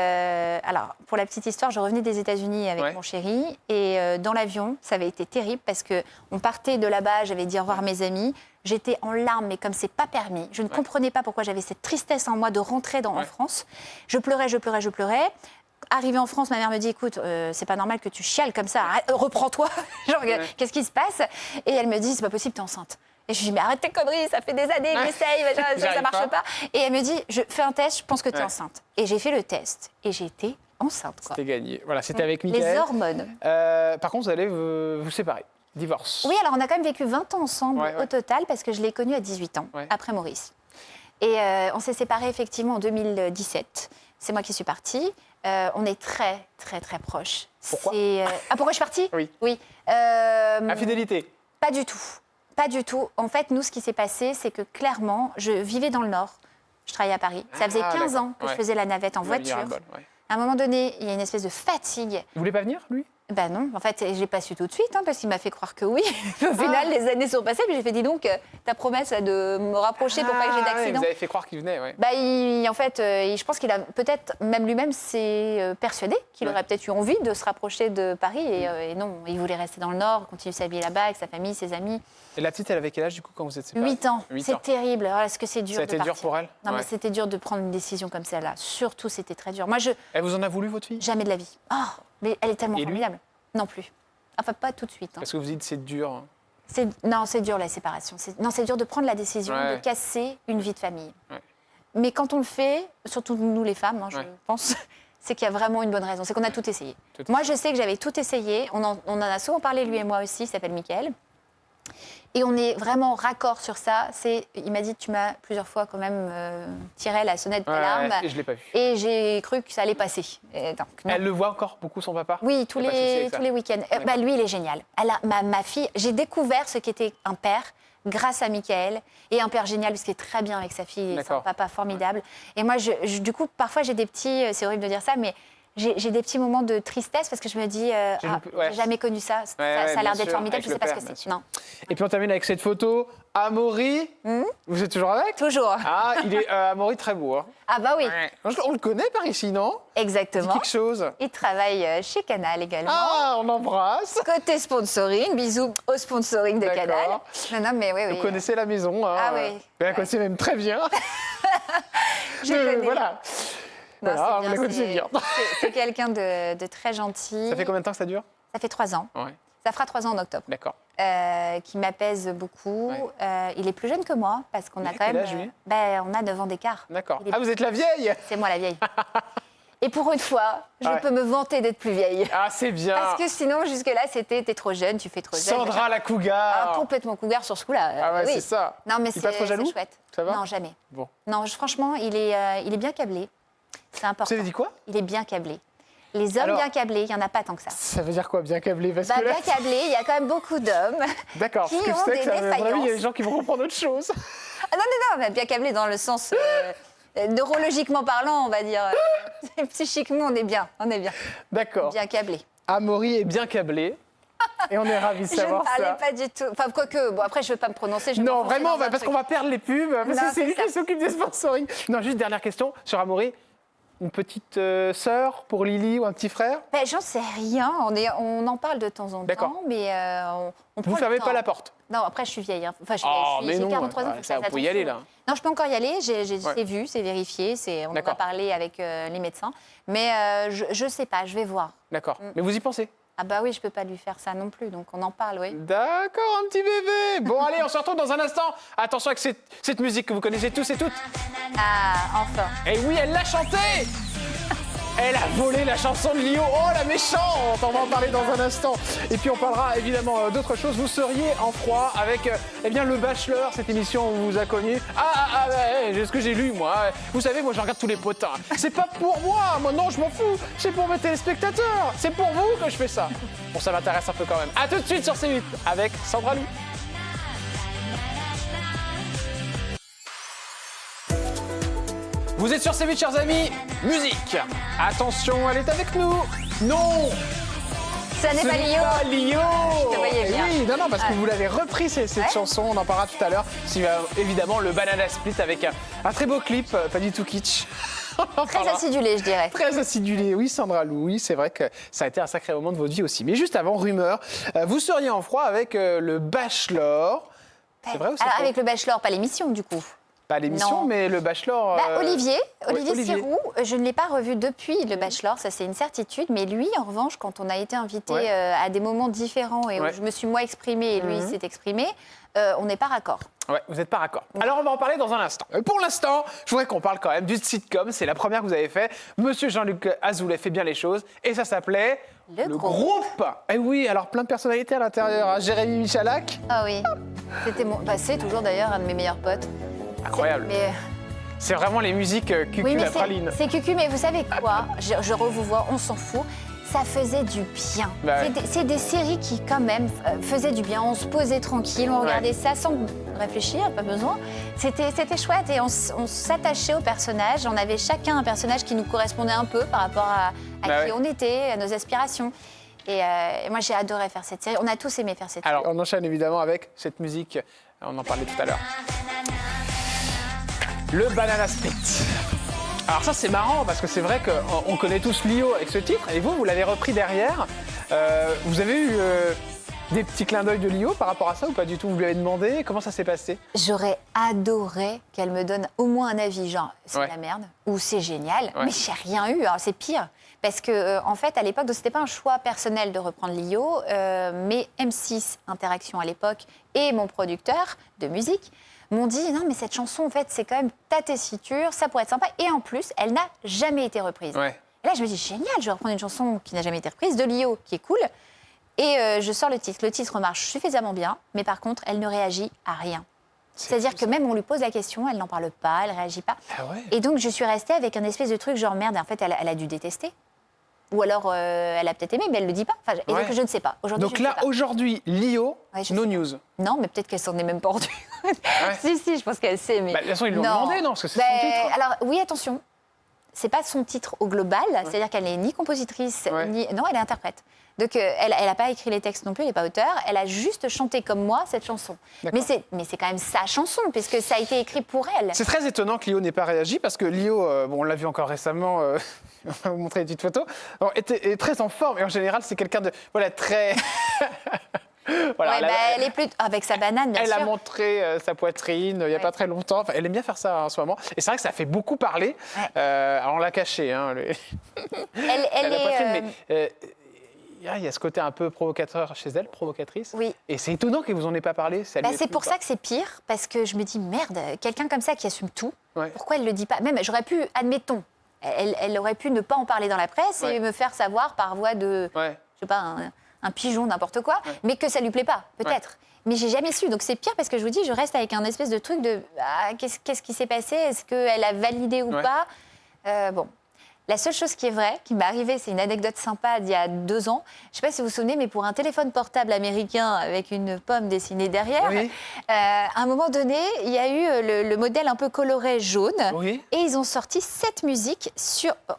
alors, pour la petite histoire, je revenais des États-Unis avec mon chéri. Et dans l'avion, ça avait été terrible parce qu'on partait de là-bas, j'avais dit au revoir à mes amis. J'étais en larmes, mais comme c'est pas permis. Je ne comprenais pas pourquoi j'avais cette tristesse en moi de rentrer en France. Je pleurais. Arrivée en France, ma mère me dit, écoute, c'est pas normal que tu chiales comme ça. Reprends-toi. Genre, qu'est-ce qui se passe? Et elle me dit, c'est pas possible, t'es enceinte. Et je lui dis, mais arrête tes conneries, ça fait des années que j'essaye, ça marche pas. Et elle me dit, fais un test, je pense que tu es enceinte. Et j'ai fait le test et j'ai été enceinte.
C'était gagné. Voilà, c'était avec Michael.
Les hormones.
Par contre, vous allez vous séparer. Divorce.
Oui, alors on a quand même vécu 20 ans ensemble
Ouais, ouais.
au total, parce que je l'ai connu à 18 ans,
Ouais.
après Maurice. Et on s'est séparés effectivement en 2017. C'est moi qui suis partie. On est très, très, très proches.
Pourquoi
pourquoi je suis partie?
Oui.
Oui.
Infidélité.
Pas du tout. Pas du tout. En fait, nous, ce qui s'est passé, c'est que clairement, je vivais dans le Nord. Je travaillais à Paris. Ça faisait 15
d'accord.
ans que je
Ouais.
faisais la navette en
Vous aviez
voiture.
ras-le-bol, ouais.
À un moment donné, il y a une espèce de fatigue.
Vous voulez pas venir, lui?
Ben non, en fait, j'ai pas su tout de suite, parce qu'il m'a fait croire que oui. Au final, les années sont passées, puis j'ai fait, dis donc, ta promesse là, de me rapprocher pour pas que j'ai
ouais,
d'accident.
vous avez fait croire qu'il venait, ouais.
Bah, en fait, je pense qu'il a peut-être, même lui-même, s'est persuadé qu'il
Ouais.
aurait peut-être eu envie de se rapprocher de Paris. Et non, il voulait rester dans le Nord, continuer sa vie là-bas avec sa famille, ses amis.
Et la petite, elle avait quel âge, du coup, quand vous êtes séparés?
8 ans,
8
c'est
ans.
terrible. Alors, est-ce que c'est dur
Ça a
de
été dur
partir?
pour elle?
Non, mais
Ouais.
c'était dur de prendre une décision comme celle-là. Surtout, c'était très dur. Moi,
Elle vous en a voulu, votre fille?
jamais de la vie. Oh, mais elle est tellement
Et lui
formidable. Non plus. Enfin, pas tout de suite.
Parce que vous dites c'est dur.
Non, c'est dur la séparation. Non, c'est dur de prendre la décision
Ouais.
de casser une vie de famille.
Ouais.
Mais quand on le fait, surtout nous les femmes, je
Ouais.
pense, c'est qu'il y a vraiment une bonne raison. C'est qu'on a tout essayé.
Tout
Moi, je sais que j'avais tout essayé. On en a souvent parlé, lui et moi aussi. Il s'appelle Mickaël. Et on est vraiment raccord sur ça. Il m'a dit, tu m'as plusieurs fois quand même tiré la sonnette d'alarme.
Et je l'ai pas vu.
Et j'ai cru que ça allait passer. Et donc, non.
Elle le voit encore beaucoup, son papa?
Oui, tous
Y a pas de souci
les,
avec ça.
tous les week-ends. Lui, il est génial. Ma fille, j'ai découvert ce qu'était un père grâce à Mickaël. Et un père génial, parce qu'il est très bien avec sa fille. C'est un
D'accord.
papa formidable. Et moi, du coup, parfois, j'ai des petits... C'est horrible de dire ça, mais j'ai des petits moments de tristesse parce que je me dis,
ouais.
j'ai jamais connu ça. Ça a
bien
l'air d'être
sûr,
formidable,
avec
je ne sais
le
pas
père,
ce que
bien
c'est.
sûr.
Non,
Et puis on termine avec cette photo. Amaury, vous êtes toujours avec?
toujours.
Ah, il est Amaury très beau. Hein.
Ah bah oui,
On le connaît par ici, non? Dit
exactement.
quelque chose.
Il travaille chez Canal également.
Ah, on embrasse.
Côté sponsoring, bisous au sponsoring de
D'accord.
Canal. Non, mais oui, oui.
Vous connaissez la maison. Hein.
Ah oui.
Vous la connaissez même très bien.
Je connais.
Voilà.
Non,
Voilà,
c'est
vous
bien,
la connaissez bien.
C'est quelqu'un de très gentil.
Ça fait combien de temps que ça dure?
Ça fait 3 ans.
Ouais,
Ça fera 3 ans en octobre.
d'accord.
Qui m'apaise beaucoup.
Ouais.
Il est plus jeune que moi parce qu'on
Il
a
a
quand
quel
même.
âge, lui
On a 9 ans d'écart.
D'accord.
Il est-
Ah, vous êtes la vieille?
C'est moi la vieille. Et pour une fois, je
Ouais.
peux me vanter d'être plus vieille.
Ah, c'est bien.
Parce que sinon, jusque-là, c'était t'es trop jeune, tu fais trop jeune.
Sandra la cougar.
Ah, complètement cougar sur ce coup-là.
Ah ouais,
oui.
c'est ça.
Non, mais
Il est pas trop
c'est
jaloux?
chouette.
Ça va?
Non, jamais.
Bon.
Non, franchement, il est bien câblé. C'est
Vous
important.
avez dit quoi?
Il est bien câblé. Les hommes
Alors-
bien câblés, il n'y en a pas tant que ça.
Ça veut dire quoi, bien câblé? Parce que là...
Bien câblé, il y a quand même beaucoup d'hommes.
D'accord,
qui
parce que je
ont
sais
des
que ça, à mon avis, il y a des
défaillances.
gens qui vont comprendre autre chose.
Ah non, mais bien câblé dans le sens neurologiquement parlant, on va dire. Psychiquement, on est bien.
D'accord.
Bien câblé.
Amaury est bien câblé. Et on est ravis de
Je ne
savoir
parlais
ça.
pas du tout. Enfin, quoique, bon, après, je ne veux pas me prononcer. Je vais
Non,
m'enfoncer
vraiment,
dans un
parce
truc.
qu'on va perdre les pubs. Parce
Non,
que c'est
c'est
lui
ça.
qui s'occupe des sponsoring. Non, juste dernière question sur Amaury. Une petite sœur pour Lily ou un petit frère?
Ben, j'en sais rien. On en parle de temps en
D'accord.
temps, mais on prend
Vous
le
fermez
temps.
pas la porte?
Non, après, je suis vieille. Hein. Enfin, je suis
Oh,
vieille.
mais non,
J'ai 43 ans.
bah,
faut que je
ça,
fasse
vous pouvez y aller,
attention.
là.
Non, je peux encore y aller.
Ouais.
C'est vu, c'est vérifié. On en a
D'accord.
parlé avec les médecins. Mais je ne sais pas, je vais voir.
D'accord. Mais vous y pensez?
Ah bah oui, je peux pas lui faire ça non plus, donc on en parle, oui.
D'accord, un petit bébé. Bon, allez, on se retrouve dans un instant. Attention avec cette musique que vous connaissez tous et toutes.
Ah, enfin.
Et oui, elle l'a chantée. Elle a volé la chanson de Lio. Oh, la méchante. On va en parler dans un instant. Et puis, on parlera évidemment d'autres choses. Vous seriez en froid avec eh bien, Le Bachelor, cette émission où on vous a connu. C'est ce que j'ai lu, moi. Vous savez, moi, je regarde tous les potins. C'est pas pour moi. Moi, non, je m'en fous. C'est pour mes téléspectateurs. C'est pour vous que je fais ça. Bon, ça m'intéresse un peu quand même. À tout de suite sur C8 avec Sandra Lou. Vous êtes sur C8, chers amis. Musique. Attention, elle est avec nous. Non,
Ça n'est
ce
pas Lio.
pas Lio.
Je te voyais
Eh
bien.
oui, non, parce que
Ouais.
vous l'avez repris cette
Ouais.
chanson. On en parlera tout à l'heure. C'est évidemment le Banana Split avec un très beau clip, pas du tout kitsch. On en
Très
parlera.
acidulé, je dirais.
Très acidulé, oui, Sandra Lou, oui, c'est vrai que ça a été un sacré moment de votre vie aussi. Mais juste avant, rumeur, vous seriez en froid avec le Bachelor. C'est vrai ou c'est
Alors,
faux?
avec le Bachelor, pas l'émission, du coup.
Pas l'émission,
Non.
mais le Bachelor.
Olivier
Olivier.
Sirou, je ne l'ai pas revu depuis le Bachelor, ça c'est une certitude. Mais lui, en revanche, quand on a été invité
Ouais.
à des moments différents et
Ouais.
où je me suis moi exprimée et lui s'est exprimé, on n'est pas raccord.
Ouais, vous n'êtes pas raccord. Alors, on va en parler dans un instant. Pour l'instant, je voudrais qu'on parle quand même du sitcom. C'est la première que vous avez fait. Monsieur Jean-Luc Azoulay fait bien les choses. Et ça s'appelait
Le groupe.
groupe. Eh oui, alors plein de personnalités à l'intérieur. Hein. Jérémy Michalak.
Ah oui, c'est toujours d'ailleurs un de mes meilleurs potes.
Incroyable.
Mais...
C'est vraiment les musiques cucu
Oui, mais
la praline.
c'est cucu, mais vous savez quoi? Je vous vois, on s'en fout. Ça faisait du bien.
Bah ouais.
C'est des séries qui, quand même, faisaient du bien. On se posait tranquille, on regardait ça sans réfléchir, pas besoin. C'était chouette et on s'attachait aux personnages. On avait chacun un personnage qui nous correspondait un peu par rapport à qui on était, à nos aspirations. Et moi, j'ai adoré faire cette série. On a tous aimé faire cette série.
Alors, on enchaîne évidemment avec cette musique. On en parlait tout à l'heure. Le Banana Split. Alors ça c'est marrant parce que c'est vrai qu'on connaît tous Lio avec ce titre et vous l'avez repris derrière. Vous avez eu des petits clins d'œil de Lio par rapport à ça ou pas du tout? Vous lui avez demandé? Comment ça s'est passé?
J'aurais adoré qu'elle me donne au moins un avis, genre c'est de la merde ou c'est génial, mais j'ai rien eu. Alors c'est pire parce que en fait à l'époque, c'était pas un choix personnel de reprendre Lio, mais M6 Interaction à l'époque et mon producteur de musique m'ont dit non mais cette chanson en fait c'est quand même ta tessiture, ça pourrait être sympa et en plus elle n'a jamais été reprise.
Ouais.
Et là je me dis génial, je vais reprendre une chanson qui n'a jamais été reprise de Lio qui est cool et je sors le titre marche suffisamment bien mais par contre elle ne réagit à rien. C'est-à-dire que même on lui pose la question, elle n'en parle pas, elle réagit pas.
Ah ouais.
Et donc je suis restée avec un espèce de truc genre merde en fait elle a dû détester. Ou alors elle a peut-être aimé mais elle le dit pas. Enfin, et donc je ne sais pas. Aujourd'hui,
donc là aujourd'hui Lio, no news.
Non mais peut-être qu'elle s'en est même pas rendue. Si, je pense qu'elle sait. Mais...
Bah, de toute façon, ils l'ont demandé, non? Parce que c'est son titre.
Alors, oui, attention. C'est pas son titre au global. C'est-à-dire qu'elle n'est ni compositrice, ni... Non, elle est interprète. Donc, elle n'a pas écrit les textes non plus, elle n'est pas auteure. Elle a juste chanté comme moi cette chanson. Mais c'est quand même sa chanson, puisque ça a été écrit pour elle.
C'est très étonnant que Lio n'ait pas réagi, parce que Lio, on l'a vu encore récemment, on va vous montrer une petite photo, est très en forme. Et en général, c'est quelqu'un de très... Voilà,
elle est plus avec sa banane, bien sûr.
Elle a montré sa poitrine il n'y a pas très longtemps. Enfin, elle aime bien faire ça en ce moment. Et c'est vrai que ça fait beaucoup parler. Alors, on l'a caché. Hein, il y a ce côté un peu provocateur chez elle, provocatrice.
Oui.
Et c'est étonnant qu'elle vous en ait pas parlé.
C'est pour ça que c'est pire, parce que je me dis, merde, quelqu'un comme ça qui assume tout, pourquoi elle ne le dit pas? Même, j'aurais pu, admettons, elle aurait pu ne pas en parler dans la presse et me faire savoir par voie de, je sais pas, un pigeon, n'importe quoi, mais que ça lui plaît pas, peut-être. Mais j'ai jamais su, donc c'est pire parce que je vous dis, je reste avec un espèce de truc de qu'est-ce qui s'est passé? Est-ce qu'elle a validé ou pas? Bon. La seule chose qui est vraie, qui m'est arrivée, c'est une anecdote sympa d'il y a 2 ans. Je ne sais pas si vous vous souvenez, mais pour un téléphone portable américain avec une pomme dessinée derrière, à un moment donné, il y a eu le modèle un peu coloré jaune. Et ils ont sorti cette musique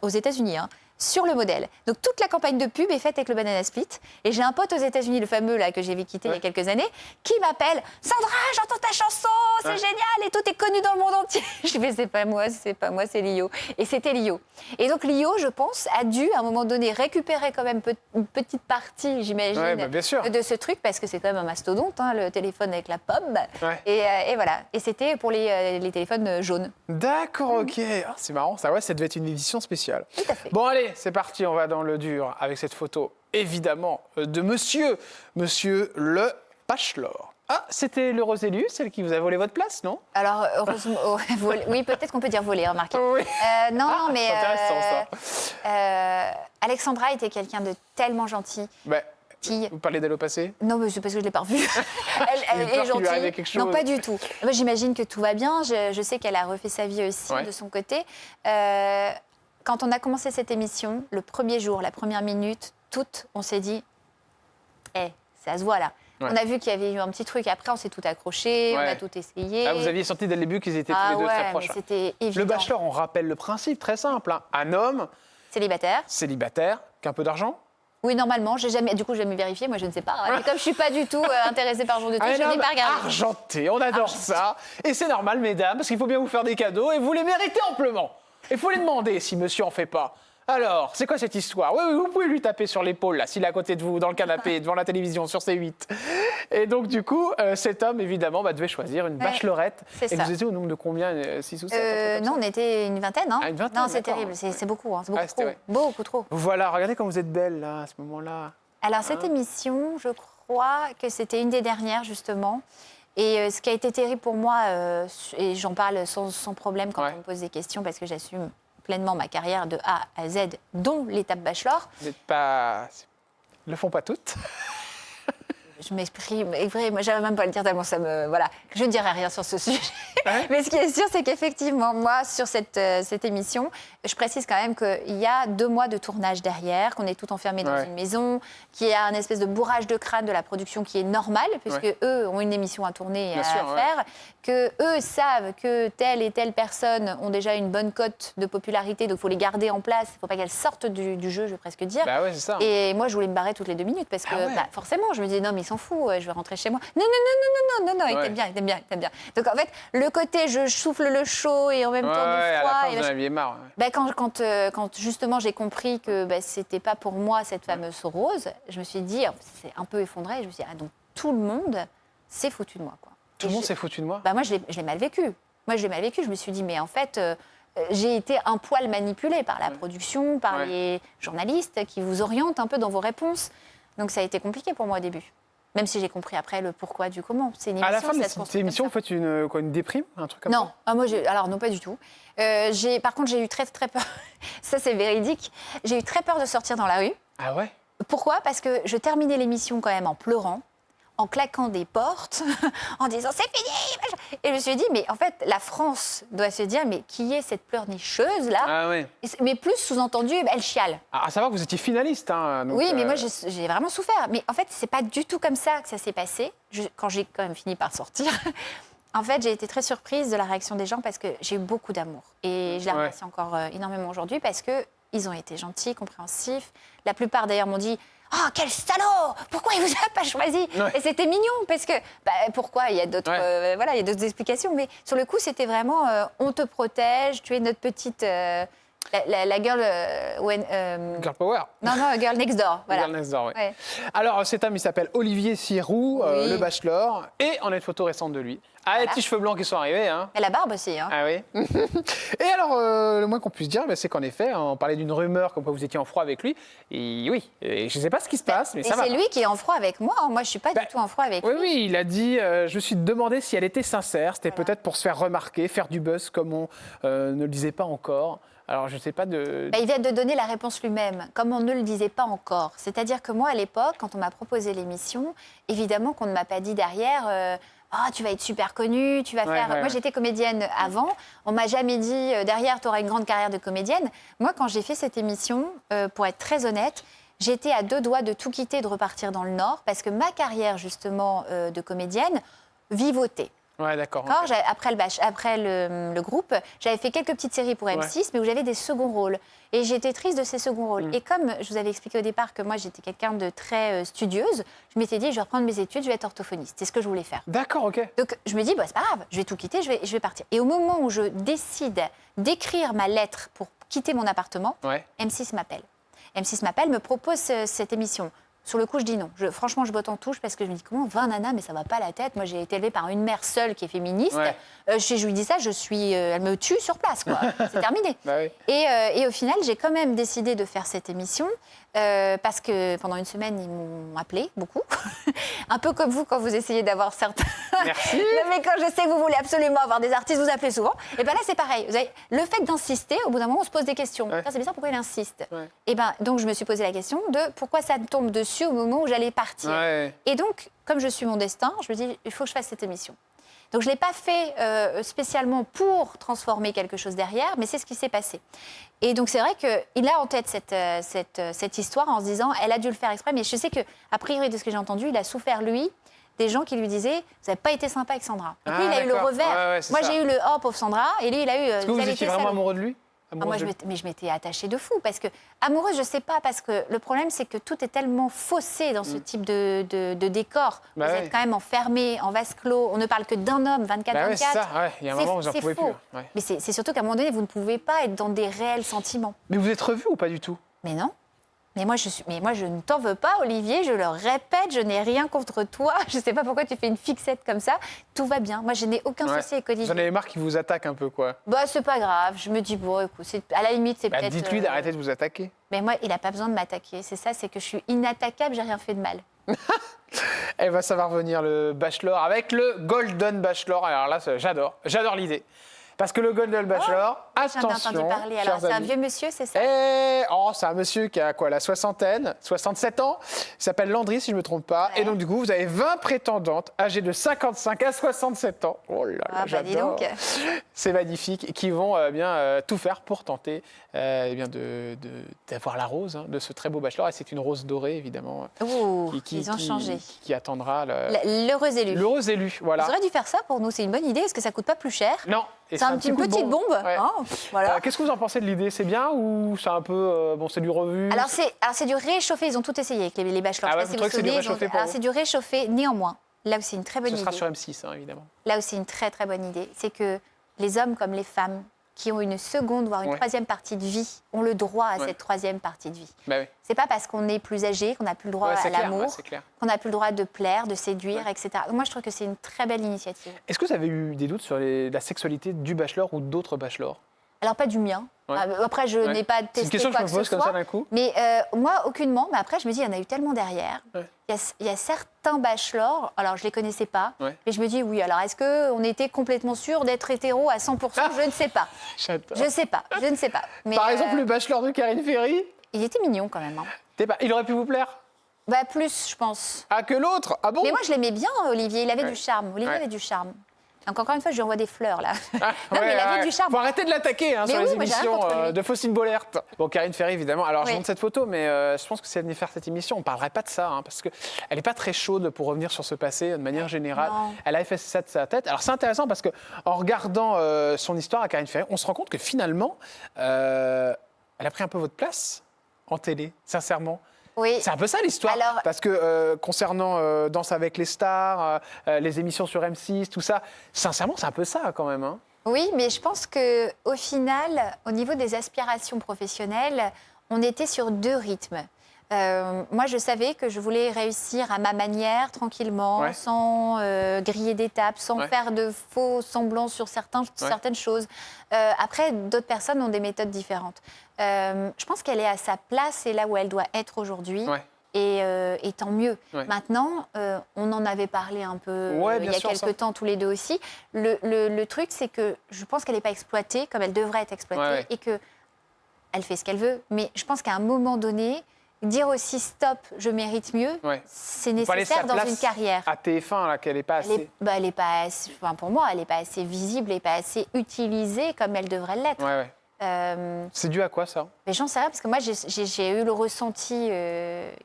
aux États-Unis. Sur le modèle. Donc toute la campagne de pub est faite avec le Banana Split. Et j'ai un pote aux États-Unis, le fameux là que j'ai vu quitter il y a quelques années, qui m'appelle « Sandra, j'entends ta chanson, c'est génial et tout est connu dans le monde entier. » Je lui fais « c'est pas moi, c'est Lio. » Et c'était Lio. Et donc Lio, je pense, a dû à un moment donné récupérer quand même une petite partie, j'imagine, de ce truc, parce que c'est quand même un mastodonte, le téléphone avec la pomme. Et voilà. Et c'était pour les téléphones jaunes.
D'accord, ok. Oh, c'est marrant, ça devait être une édition spéciale.
Tout à fait.
Bon, allez, c'est parti, on va dans le dur avec cette photo, évidemment, de monsieur le Bachelor. Ah, c'était le Rosélu, celle qui vous a volé votre place, non?
Alors, heureusement, oui, peut-être qu'on peut dire voler, remarquez.
Oui.
Non, mais...
C'est intéressant, ça.
Alexandra était quelqu'un de tellement gentil.
Vous parlez d'elle au passé?
Non, mais c'est parce que je ne l'ai pas revue. Elle est gentille.
Quelque chose.
Non, pas du tout. Moi, j'imagine que tout va bien. Je sais qu'elle a refait sa vie aussi de son côté. Quand on a commencé cette émission, le premier jour, la première minute, on s'est dit, ça se voit là. On a vu qu'il y avait eu un petit truc. Après, on s'est tout accroché, on a tout essayé.
Ah, vous aviez senti dès le début qu'ils étaient tous les deux très proches.
C'était évident.
Le Bachelor, on rappelle le principe, très simple. Un homme... Célibataire, qui a un peu d'argent.
Oui, normalement. J'ai jamais vérifié. Moi, je ne sais pas. Et comme je ne suis pas du tout intéressée par ce genre de trucs, je n'ai pas regardé.
Argenté, on adore ça. Et c'est normal, mesdames, parce qu'il faut bien vous faire des cadeaux et vous les méritez amplement. Il faut les demander si monsieur en fait pas. Alors, c'est quoi cette histoire? Oui, vous pouvez lui taper sur l'épaule, là, s'il est à côté de vous, dans le canapé, devant la télévision, sur C8. Et donc, du coup, cet homme, évidemment, devait choisir une bachelorette.
C'est
et
ça.
vous étiez au nombre de combien? 6 ou 7?
Non, on était une vingtaine.
Une vingtaine,
non, c'est terrible, c'est beaucoup. C'est beaucoup trop. Beaucoup trop.
Voilà, regardez comme vous êtes belle, là, à ce moment-là.
Alors, cette émission, je crois que c'était une des dernières, justement. Et ce qui a été terrible pour moi, et j'en parle sans problème quand on me pose des questions, parce que j'assume pleinement ma carrière de A à Z, dont l'étape Bachelor.
Vous n'êtes pas... Ils le font pas toutes.
Je m'exprime, et vrai, moi j'arrive même pas à le dire tellement ça me... Voilà, je ne dirai rien sur ce sujet.
Ouais.
Mais ce qui est sûr, c'est qu'effectivement, moi, sur cette émission, je précise quand même qu'il y a 2 mois de tournage derrière, qu'on est tout enfermé dans une maison, qu'il y a un espèce de bourrage de crâne de la production qui est normal, puisque eux ont une émission à tourner et à faire, que eux savent que telle et telle personne ont déjà une bonne cote de popularité, donc il faut les garder en place, il ne faut pas qu'elles sortent du jeu, je vais presque dire.
Bah ouais, c'est ça.
Et moi, je voulais me barrer toutes les 2 minutes, parce que forcément, je me disais, non, mais il s'en fout, je vais rentrer chez moi. Non, il t'aime bien, il t'aime bien, il t'aime bien. Donc en fait, le côté je souffle le chaud et en même temps du froid.
À la fin, vous en aviez marre.
Quand justement j'ai compris que c'était pas pour moi cette fameuse rose, je me suis dit, c'est un peu effondré, je me suis dit, ah donc tout le monde s'est foutu de moi, quoi.
Tout le monde s'est foutu de moi.
Moi, je l'ai mal vécu. Je me suis dit, mais en fait, j'ai été un poil manipulée par la production, par les journalistes qui vous orientent un peu dans vos réponses. Donc ça a été compliqué pour moi au début. Même si j'ai compris après le pourquoi du comment. C'est une émission,
à la fin de cette émission, vous faites une déprime, un truc comme ça?
Non, alors non, pas du tout. Par contre, j'ai eu très très peur. Ça, c'est véridique. J'ai eu très peur de sortir dans la rue.
Ah ouais?
Pourquoi? Parce que je terminais l'émission quand même en pleurant, en claquant des portes, en disant c'est fini. Et je me suis dit, mais en fait, la France doit se dire, mais qui est cette pleurnicheuse là?
Ah ouais.
Mais plus sous-entendu, elle chiale.
À savoir que vous étiez finaliste. Hein, donc,
oui, mais moi j'ai vraiment souffert. Mais en fait, c'est pas du tout comme ça que ça s'est passé. Quand j'ai quand même fini par sortir, en fait, j'ai été très surprise de la réaction des gens parce que j'ai eu beaucoup d'amour. Et je les remercie encore énormément aujourd'hui parce qu'ils ont été gentils, compréhensifs. La plupart d'ailleurs m'ont dit, oh, quel salaud! Pourquoi il vous a pas choisi? Et c'était mignon, parce que... pourquoi? Il y a d'autres il y a d'autres explications. Mais sur le coup, c'était vraiment... on te protège, tu es notre petite... la girl...
Girl Power.
Non, girl next door. Voilà.
Girl next door, oui. Ouais. Alors, cet homme, il s'appelle Olivier Sirou, le bachelor. Et on a une photo récente de lui. Ah, les petits cheveux blancs qui sont arrivés. Hein.
Et la barbe aussi. Hein.
Ah oui. Et alors, le moins qu'on puisse dire, c'est qu'en effet, on parlait d'une rumeur comme quoi vous étiez en froid avec lui. Et oui, je ne sais pas ce qui se passe, mais ça va.
Et c'est lui qui est en froid avec moi. Moi, je ne suis pas du tout en froid avec lui.
Oui, il a dit, je me suis demandé si elle était sincère. C'était peut-être pour se faire remarquer, faire du buzz comme on ne le disait pas encore. Alors, je ne sais pas de...
Il vient de donner la réponse lui-même, comme on ne le disait pas encore. C'est-à-dire que moi, à l'époque, quand on m'a proposé l'émission, évidemment qu'on ne m'a pas dit derrière... tu vas être super connue, tu vas faire... Moi, j'étais comédienne avant. On m'a jamais dit, derrière, tu auras une grande carrière de comédienne. Moi, quand j'ai fait cette émission, pour être très honnête, j'étais à 2 doigts de tout quitter, de repartir dans le Nord, parce que ma carrière, justement, de comédienne, vivotait.
Ouais, d'accord.
Okay. Après le groupe, j'avais fait quelques petites séries pour M6, mais où j'avais des seconds rôles. Et j'étais triste de ces seconds rôles. Et comme je vous avais expliqué au départ que moi, j'étais quelqu'un de très studieuse, je m'étais dit, je vais reprendre mes études, je vais être orthophoniste. C'est ce que je voulais faire.
D'accord, ok.
Donc, je me dis, c'est pas grave, je vais tout quitter, je vais partir. Et au moment où je décide d'écrire ma lettre pour quitter mon appartement, M6 m'appelle. M6 m'appelle, me propose cette émission. Sur le coup, je dis non. Franchement, je botte en touche parce que je me dis, comment 20 nanas, mais ça va pas la tête. Moi, j'ai été élevée par une mère seule qui est féministe. Je lui dis ça, elle me tue sur place, quoi. C'est terminé. Et au final, j'ai quand même décidé de faire cette émission parce que pendant une semaine, ils m'ont appelé beaucoup. Un peu comme vous quand vous essayez d'avoir certains...
Merci.
Non, mais quand je sais que vous voulez absolument avoir des artistes, vous appelez souvent. Et bien là, c'est pareil. Le fait d'insister, au bout d'un moment, on se pose des questions. C'est bizarre, pourquoi il insiste? Et donc, je me suis posé la question de pourquoi ça me tombe dessus au moment où j'allais partir. Et donc, comme je suis mon destin, je me dis, il faut que je fasse cette émission. Donc, je ne l'ai pas fait spécialement pour transformer quelque chose derrière, mais c'est ce qui s'est passé. Et donc, c'est vrai qu'il a en tête cette histoire en se disant, elle a dû le faire exprès, mais je sais qu'à priori, de ce que j'ai entendu, il a souffert, lui, des gens qui lui disaient, vous n'avez pas été sympa avec Sandra. Donc, lui, il a eu le revers. Moi, j'ai eu le « oh, pauvre Sandra », et lui, il a eu...
Est-ce que vous étiez vraiment amoureux de lui?
Moi, je m'étais attachée de fou. Parce que, amoureuse, je ne sais pas, parce que le problème, c'est que tout est tellement faussé dans ce type de décor. Vous êtes quand même enfermé, en vase clos. On ne parle que d'un homme, 24-24.
C'est ça, il y a un moment où vous n'en pouvez plus.
Mais c'est surtout qu'à un moment donné, vous ne pouvez pas être dans des réels sentiments.
Mais vous êtes revus ou pas du tout?
Mais non. Mais moi, je ne t'en veux pas, Olivier, je le répète, je n'ai rien contre toi. Je ne sais pas pourquoi tu fais une fixette comme ça. Tout va bien. Moi, je n'ai aucun souci avec Olivier.
Vous en avez marre qu'il vous attaque un peu, quoi.
C'est pas grave. Je me dis, écoute, à la limite, c'est peut-être...
Dites-lui d'arrêter de vous attaquer.
Mais moi, il n'a pas besoin de m'attaquer. C'est que je suis inattaquable, j'ai rien fait de mal.
Ça va revenir, le Bachelor, avec le Golden Bachelor. Alors là, j'adore l'idée. Parce que le Golden Bachelor,
J'en ai
attention,
entendu parler. Alors,
chers
c'est un
amis.
vieux monsieur, c'est ça?
C'est un monsieur qui a quoi, la soixantaine, 67 ans. Il s'appelle Landry, si je ne me trompe pas.
Ouais.
Et donc, du coup, vous avez 20 prétendantes âgées de 55 à 67 ans. Oh là là,
Ah, bah, dis
j'adore.
donc.
C'est magnifique. Qui vont tout faire pour tenter d'avoir la rose de ce très beau Bachelor. Et c'est une rose dorée, évidemment.
Ouh, ils ont changé.
Qui attendra
L'heureux élu.
l'heureux élu. Voilà.
Ils auraient dû faire ça pour nous, c'est une bonne idée, parce que ça coûte pas plus cher.
Non. Et
C'est une
coup de
petite bombe.
Ouais.
Hein, voilà.
Qu'est-ce que vous en pensez de l'idée? C'est bien ou c'est un peu c'est du revu?
Alors c'est du réchauffé, ils ont tout essayé avec les bachelors.
Ah ouais,
Je sais
vous
pas
trouvez
si
que c'est du
vous vous souvenez,
réchauffé pour
alors
vous
c'est du réchauffé, néanmoins. Là où c'est une très bonne
Ce sera
idée.
sur M6, hein, évidemment.
Là où c'est une très très bonne idée, c'est que les hommes comme les femmes qui ont une seconde, voire une
Ouais.
troisième partie de vie, ont le droit à
Ouais.
cette troisième partie de vie.
Bah oui.
C'est pas parce qu'on est plus âgé qu'on n'a plus le droit
Ouais,
à
c'est clair,
l'amour,
c'est clair.
qu'on n'a plus le droit de plaire, de séduire,
Ouais.
etc. Moi, je trouve que c'est une très belle initiative.
Est-ce que vous avez eu des doutes sur la sexualité du bachelor ou d'autres bachelors?
Alors, pas du mien.
Ouais.
Après, je
Ouais.
n'ai pas
C'est une
testé
question que
quoi
je
que
me pose
ce
comme
soit.
ça d'un coup.
Mais moi, aucunement. Mais après, je me dis, il y en a eu tellement derrière.
Ouais.
Il y a certains bachelors, alors je ne les connaissais pas,
Ouais.
mais je me dis, oui, alors est-ce qu'on était complètement sûr d'être hétéro à 100%? Je ne sais pas.
J'adore.
Je ne sais pas. Je ne sais pas. Mais,
Par exemple, le bachelor de Karine Ferry,
il était mignon quand même. Hein.
il aurait pu vous plaire?
Bah, plus, je pense.
Ah, que l'autre? Ah bon?
Mais moi, je l'aimais bien, Olivier. Il avait
Ouais.
du charme. Olivier
Ouais.
avait du charme. Donc, encore une fois, je lui envoie des fleurs, là.
Ah,
Non, mais il avait du charme.
Faut arrêter de l'attaquer
Mais
sur
oui,
les
moi, j'ai rien
émissions
contre lui.
de Faustine Bollert. Bon, Karine Ferry, évidemment. Alors, je
Oui.
montre cette photo, mais je pense que si elle venait faire cette émission, on ne parlerait pas de ça, hein, parce qu'elle n'est pas très chaude pour revenir sur ce passé de manière générale.
Non.
Elle a fait ça de sa tête. Alors, c'est intéressant parce qu'en regardant son histoire à Karine Ferry, on se rend compte que finalement, elle a pris un peu votre place en télé, sincèrement.
Oui.
C'est un peu ça l'histoire.
Alors-
Parce que concernant Danse avec les stars, les émissions sur M6, tout ça, sincèrement, c'est un peu ça quand même. Hein.
Oui, mais je pense qu'au final, au niveau des aspirations professionnelles, on était sur deux rythmes. Moi, je savais que je voulais réussir à ma manière, tranquillement,
Ouais.
sans griller d'étapes, sans
Ouais.
faire de faux semblants sur certaines choses. Après, d'autres personnes ont des méthodes différentes. Je pense qu'elle est à sa place et là où elle doit être aujourd'hui.
Ouais.
Et tant mieux.
Ouais.
Maintenant, on en avait parlé un peu
Ouais,
il
bien
y a
sûr,
quelques
ça.
temps, tous les deux aussi. Le truc, c'est que je pense qu'elle n'est pas exploitée comme elle devrait être exploitée
Ouais, ouais.
et qu'elle fait ce qu'elle veut. Mais je pense qu'à un moment donné, dire aussi stop, je mérite mieux,
Ouais.
c'est
Faut pas laisser
nécessaire
sa
dans
place
une carrière.
À TF1, là, qu'elle n'est pas assez.
Elle est pas assez, enfin, pour moi, elle n'est pas assez visible et pas assez utilisée comme elle devrait l'être.
Ouais, ouais. C'est dû à quoi, ça?
Mais j'en sais rien, parce que moi, j'ai eu le ressenti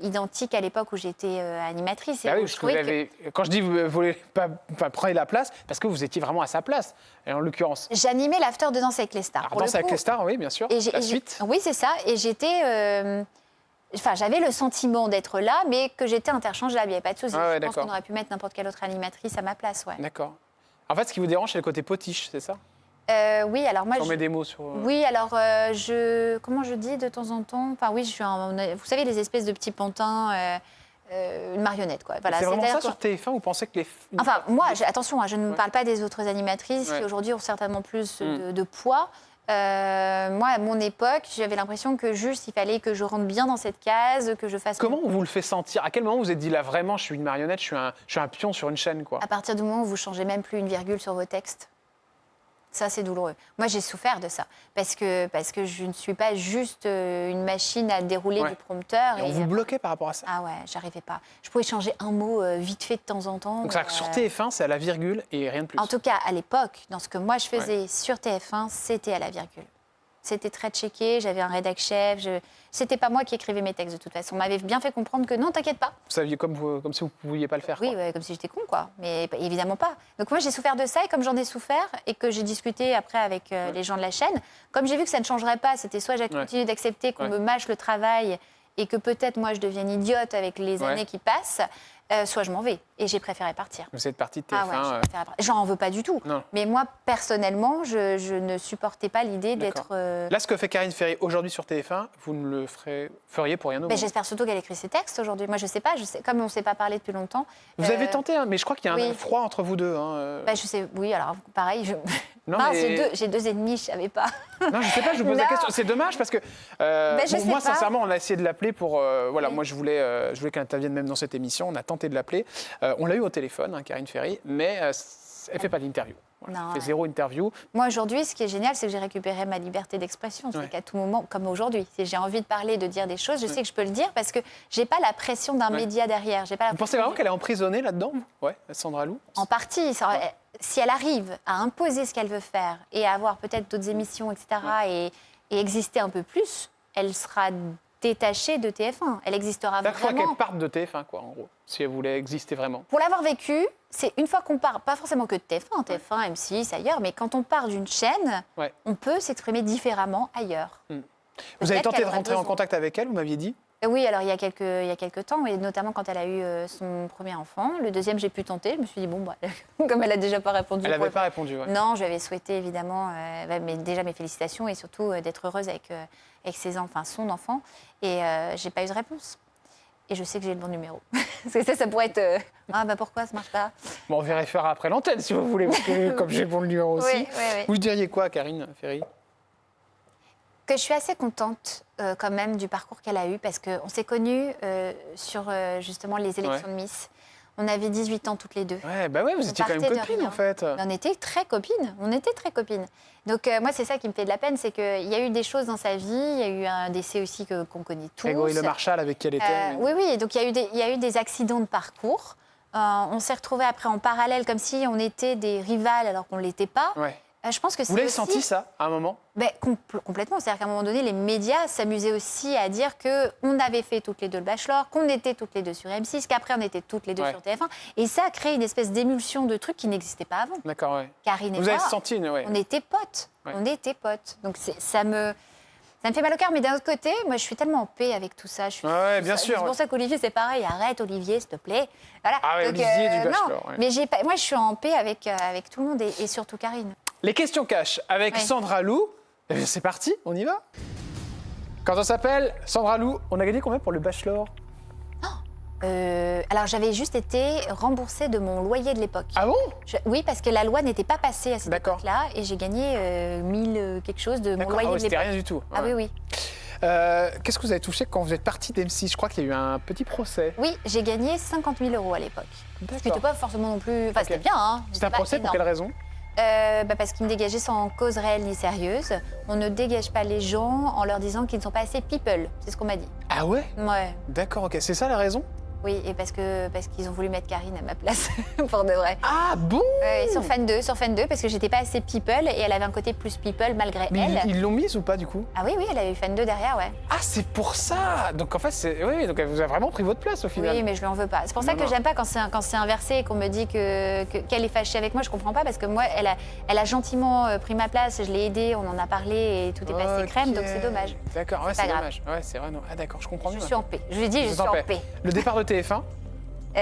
identique à l'époque où j'étais animatrice. Et
Bah oui,
où
parce
je
que vous
trouvais que
avez... Quand je dis vous voulez pas prendre la place, parce que vous étiez vraiment à sa place. Et en l'occurrence,
j'animais l'after de Danse avec les stars.
alors,
Pour le
Danse avec
coup,
les stars, oui, bien sûr. La suite.
Oui, c'est ça. Et j'étais... Enfin, j'avais le sentiment d'être là, mais que j'étais interchangeable, il n'y avait pas de souci.
Ah ouais,
Je pense
d'accord.
qu'on aurait pu mettre n'importe quelle autre animatrice à ma place, ouais.
D'accord. En fait, ce qui vous dérange, c'est le côté potiche, c'est ça?
Oui, alors moi...
On met des mots sur...
Oui, alors comment je dis de temps en temps? Enfin oui, vous savez, les espèces de petits pantins, une marionnette, quoi. Voilà,
C'est vraiment
c'est-à-dire
ça
que-
sur TF1? Vous pensez que les...
Enfin, moi, attention, je ne
Ouais.
parle pas des autres animatrices
Ouais.
qui aujourd'hui ont certainement plus
Mm.
de poids. Moi, à mon époque, j'avais l'impression que juste, il fallait que je rentre bien dans cette case, que je fasse...
Comment on vous le fait sentir? À quel moment vous vous êtes dit, là, vraiment, je suis une marionnette, je suis un pion sur une chaîne, quoi?
À partir du moment où vous changez même plus une virgule sur vos textes. Ça, c'est douloureux. Moi, j'ai souffert de ça. Parce que je ne suis pas juste une machine à dérouler
Ouais.
du prompteur.
Et on vous bloquait par rapport à ça?
Ah ouais, j'arrivais pas. Je pouvais changer un mot vite fait de temps en temps.
Donc, ça, sur TF1, c'est à la virgule et rien de plus.
En tout cas, à l'époque, dans ce que moi je faisais sur TF1, c'était à la virgule. C'était très checké, j'avais un rédac chef. C'était pas moi qui écrivais mes textes de toute façon. On m'avait bien fait comprendre que non, t'inquiète pas.
Vous saviez comme si vous ne pouviez pas le faire,
Oui,
quoi.
ouais, comme si j'étais con, quoi. Mais évidemment pas. Donc moi, j'ai souffert de ça, et comme j'en ai souffert, et que j'ai discuté après avec les gens de la chaîne, comme j'ai vu que ça ne changerait pas, c'était soit j'ai continué d'accepter qu'on
Ouais.
me mâche le travail, et que peut-être moi je devienne idiote avec les
Ouais.
années qui passent, soit je m'en vais. Et j'ai préféré partir.
Vous êtes parti de TF1.
Ah ouais, j'ai préféré partir. J'en veux pas du tout.
Non.
Mais moi, personnellement, je ne supportais pas l'idée
D'accord.
d'être...
Là, ce que fait Karine Ferry aujourd'hui sur TF1, vous ne le feriez pour rien au
Ben,
monde.
j'espère surtout qu'elle écrit ses textes aujourd'hui. Moi, je sais pas. Comme on ne s'est pas parlé depuis longtemps.
Vous avez tenté, hein, mais je crois qu'il y a un
oui.
froid entre vous deux. Hein.
Ben, je sais, oui, alors pareil,
Non,
mince,
mais-
j'ai deux ennemis, je savais pas.
Non, je sais pas, je vous pose la
Non.
question. C'est dommage parce que
je sais
moi,
pas.
sincèrement, on a essayé de l'appeler pour. Voilà,
Oui.
moi, je voulais qu'elle intervienne même dans cette émission. On a tenté de l'appeler. On l'a eu au téléphone, hein, Karine Ferry, mais elle fait pas d'interview. Voilà,
Non,
j'ai fait
ouais.
0 interview.
Moi, aujourd'hui, ce qui est génial, c'est que j'ai récupéré ma liberté d'expression. C'est
Ouais.
qu'à tout moment, comme aujourd'hui, si j'ai envie de parler, de dire des choses, je sais que je peux le dire parce que j'ai pas la pression d'un
Ouais.
média derrière. J'ai pas la
Vous pensez
pression
vraiment qu'elle est emprisonnée là-dedans? Ouais, Sandra Lou.
En partie. Si elle arrive à imposer ce qu'elle veut faire et à avoir peut-être d'autres émissions, etc., et exister un peu plus, elle sera détachée de TF1. Elle existera
Chaque fois
vraiment.
qu'elle parte de TF1, quoi, en gros, si elle voulait exister vraiment.
Pour l'avoir vécu, c'est une fois qu'on part, pas forcément que de TF1, TF1, M6, ailleurs, mais quand on part d'une chaîne,
Ouais.
on peut s'exprimer différemment ailleurs.
Vous avez
Peut-être
tenté
qu'elle
de
aurait
rentrer en
besoin.
contact avec elle, vous m'aviez dit?
Oui, alors il y a quelques temps, et notamment quand elle a eu son premier enfant. Le deuxième, j'ai pu tenter. Je me suis dit, bon, bah, comme elle a déjà pas répondu.
Elle
pour
n'avait
le-
pas répondu, ouais.
Non, je lui avais souhaité évidemment mais déjà mes félicitations et surtout d'être heureuse avec son enfant. Et j'ai pas eu de réponse. Et je sais que j'ai le bon numéro. Parce que ça pourrait être ah bah pourquoi ça marche pas.
Bon, on vérifiera après l'antenne, si vous voulez, parce que comme j'ai le bon numéro aussi.
Oui.
Vous diriez quoi, Karine Ferry?
Que je suis assez contente quand même du parcours qu'elle a eu parce qu'on s'est connus sur justement les élections de Miss. On avait 18 ans toutes les deux.
Ouais, bah ouais, vous étiez quand même
partait de
copines,
rien.
en fait.
Mais on était très copines. Donc moi, c'est ça qui me fait de la peine, c'est qu'il y a eu des choses dans sa vie. Il y a eu un décès aussi qu'on connaît tous.
Grégory Le Marchal, avec qui elle était.
Oui. Donc il y a eu des accidents de parcours. On s'est retrouvés après en parallèle, comme si on était des rivales alors qu'on ne l'était pas.
Ouais.
Je pense que c'est
Vous l'avez
aussi...
senti, ça, à un moment?
Complètement. C'est-à-dire qu'à un moment donné, les médias s'amusaient aussi à dire qu'on avait fait toutes les deux le Bachelor, qu'on était toutes les deux sur M6, qu'après on était toutes les deux
Ouais.
sur TF1. Et ça a créé une espèce d'émulsion de trucs qui n'existait pas avant.
D'accord, ouais.
Karine et
Vous
moi,
avez senti ouais.
on était potes.
Ouais.
On était potes. Donc ça me fait mal au cœur. Mais d'un autre côté, moi, je suis tellement en paix avec tout ça.
Ouais, bien sûr,
C'est pour ça qu'Olivier, c'est pareil. Arrête, Olivier, s'il te plaît. Voilà.
Ah ouais, Olivier du Bachelor,
non,
ouais.
mais moi, je suis en paix avec tout le monde et surtout Karine.
Les questions cash avec
Ouais.
Sandra Lou. Eh bien, c'est parti, on y va. Quand on s'appelle Sandra Lou, on a gagné combien pour le Bachelor?
Alors, j'avais juste été remboursée de mon loyer de l'époque.
Ah bon?
Oui, parce que la loi n'était pas passée à cette
D'accord.
époque-là et j'ai gagné 1000 quelque chose de mon
D'accord,
loyer
ah ouais,
de
c'était
l'époque.
rien du tout.
Ah
Ouais.
oui.
Qu'est-ce que vous avez touché quand vous êtes parti d'M6? Je crois qu'il y a eu un petit procès.
Oui, j'ai gagné 50 000 € à l'époque. Ce qui n'était
D'accord.
pas forcément non plus... Enfin, c'était bien, hein.
C'était un
pas
procès pour
énorme.
quelle raison?
Parce qu'ils me dégageaient sans cause réelle ni sérieuse. On ne dégage pas les gens en leur disant qu'ils ne sont pas assez people. C'est ce qu'on m'a dit.
Ah ouais?
Ouais.
D'accord, ok. C'est ça la raison?
Oui, et parce qu'ils ont voulu mettre Karine à ma place, pour de vrai.
Ah bon?
Sur Fan 2, parce que j'étais pas assez people et elle avait un côté plus people malgré
Mais
elle.
ils l'ont mise ou pas du coup?
Ah oui, elle avait eu Fan 2 derrière, ouais.
Ah, c'est pour ça! Donc en fait, oui, donc elle vous a vraiment pris votre place au final.
Oui, mais je lui en veux pas. C'est pour ça que j'aime pas quand c'est inversé et qu'on me dit qu'elle est fâchée avec moi. Je comprends pas parce que moi, elle a gentiment pris ma place, je l'ai aidée, on en a parlé et tout est passé
Ok.
crème, donc c'est dommage.
D'accord, ouais,
C'est
c'est
pas grave.
dommage. Ouais, c'est vrai, non. Ah d'accord, je comprends
Je
mieux.
suis en paix. Je lui ai dit, je
Vous
suis
êtes
en paix.
Le départ de TF1,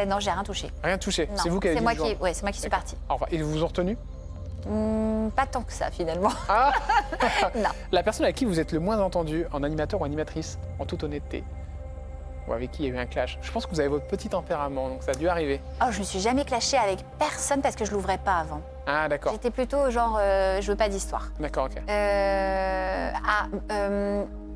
Non, j'ai rien touché.
rien touché.
Non,
C'est vous qui avez
c'est
dit
moi
le jour.
c'est moi qui suis
D'accord.
partie.
Au revoir. Et vous vous ont retenu?
Pas tant que ça finalement.
Ah
Non.
La personne avec qui vous êtes le moins entendu en animateur ou animatrice, en toute honnêteté, ou avec qui il y a eu un clash, je pense que vous avez votre petit tempérament, donc ça a dû arriver.
Oh, je me suis jamais clashée avec personne parce que je l'ouvrais pas avant.
Ah d'accord,
J'étais plutôt genre, je veux pas d'histoire.
d'accord, ok.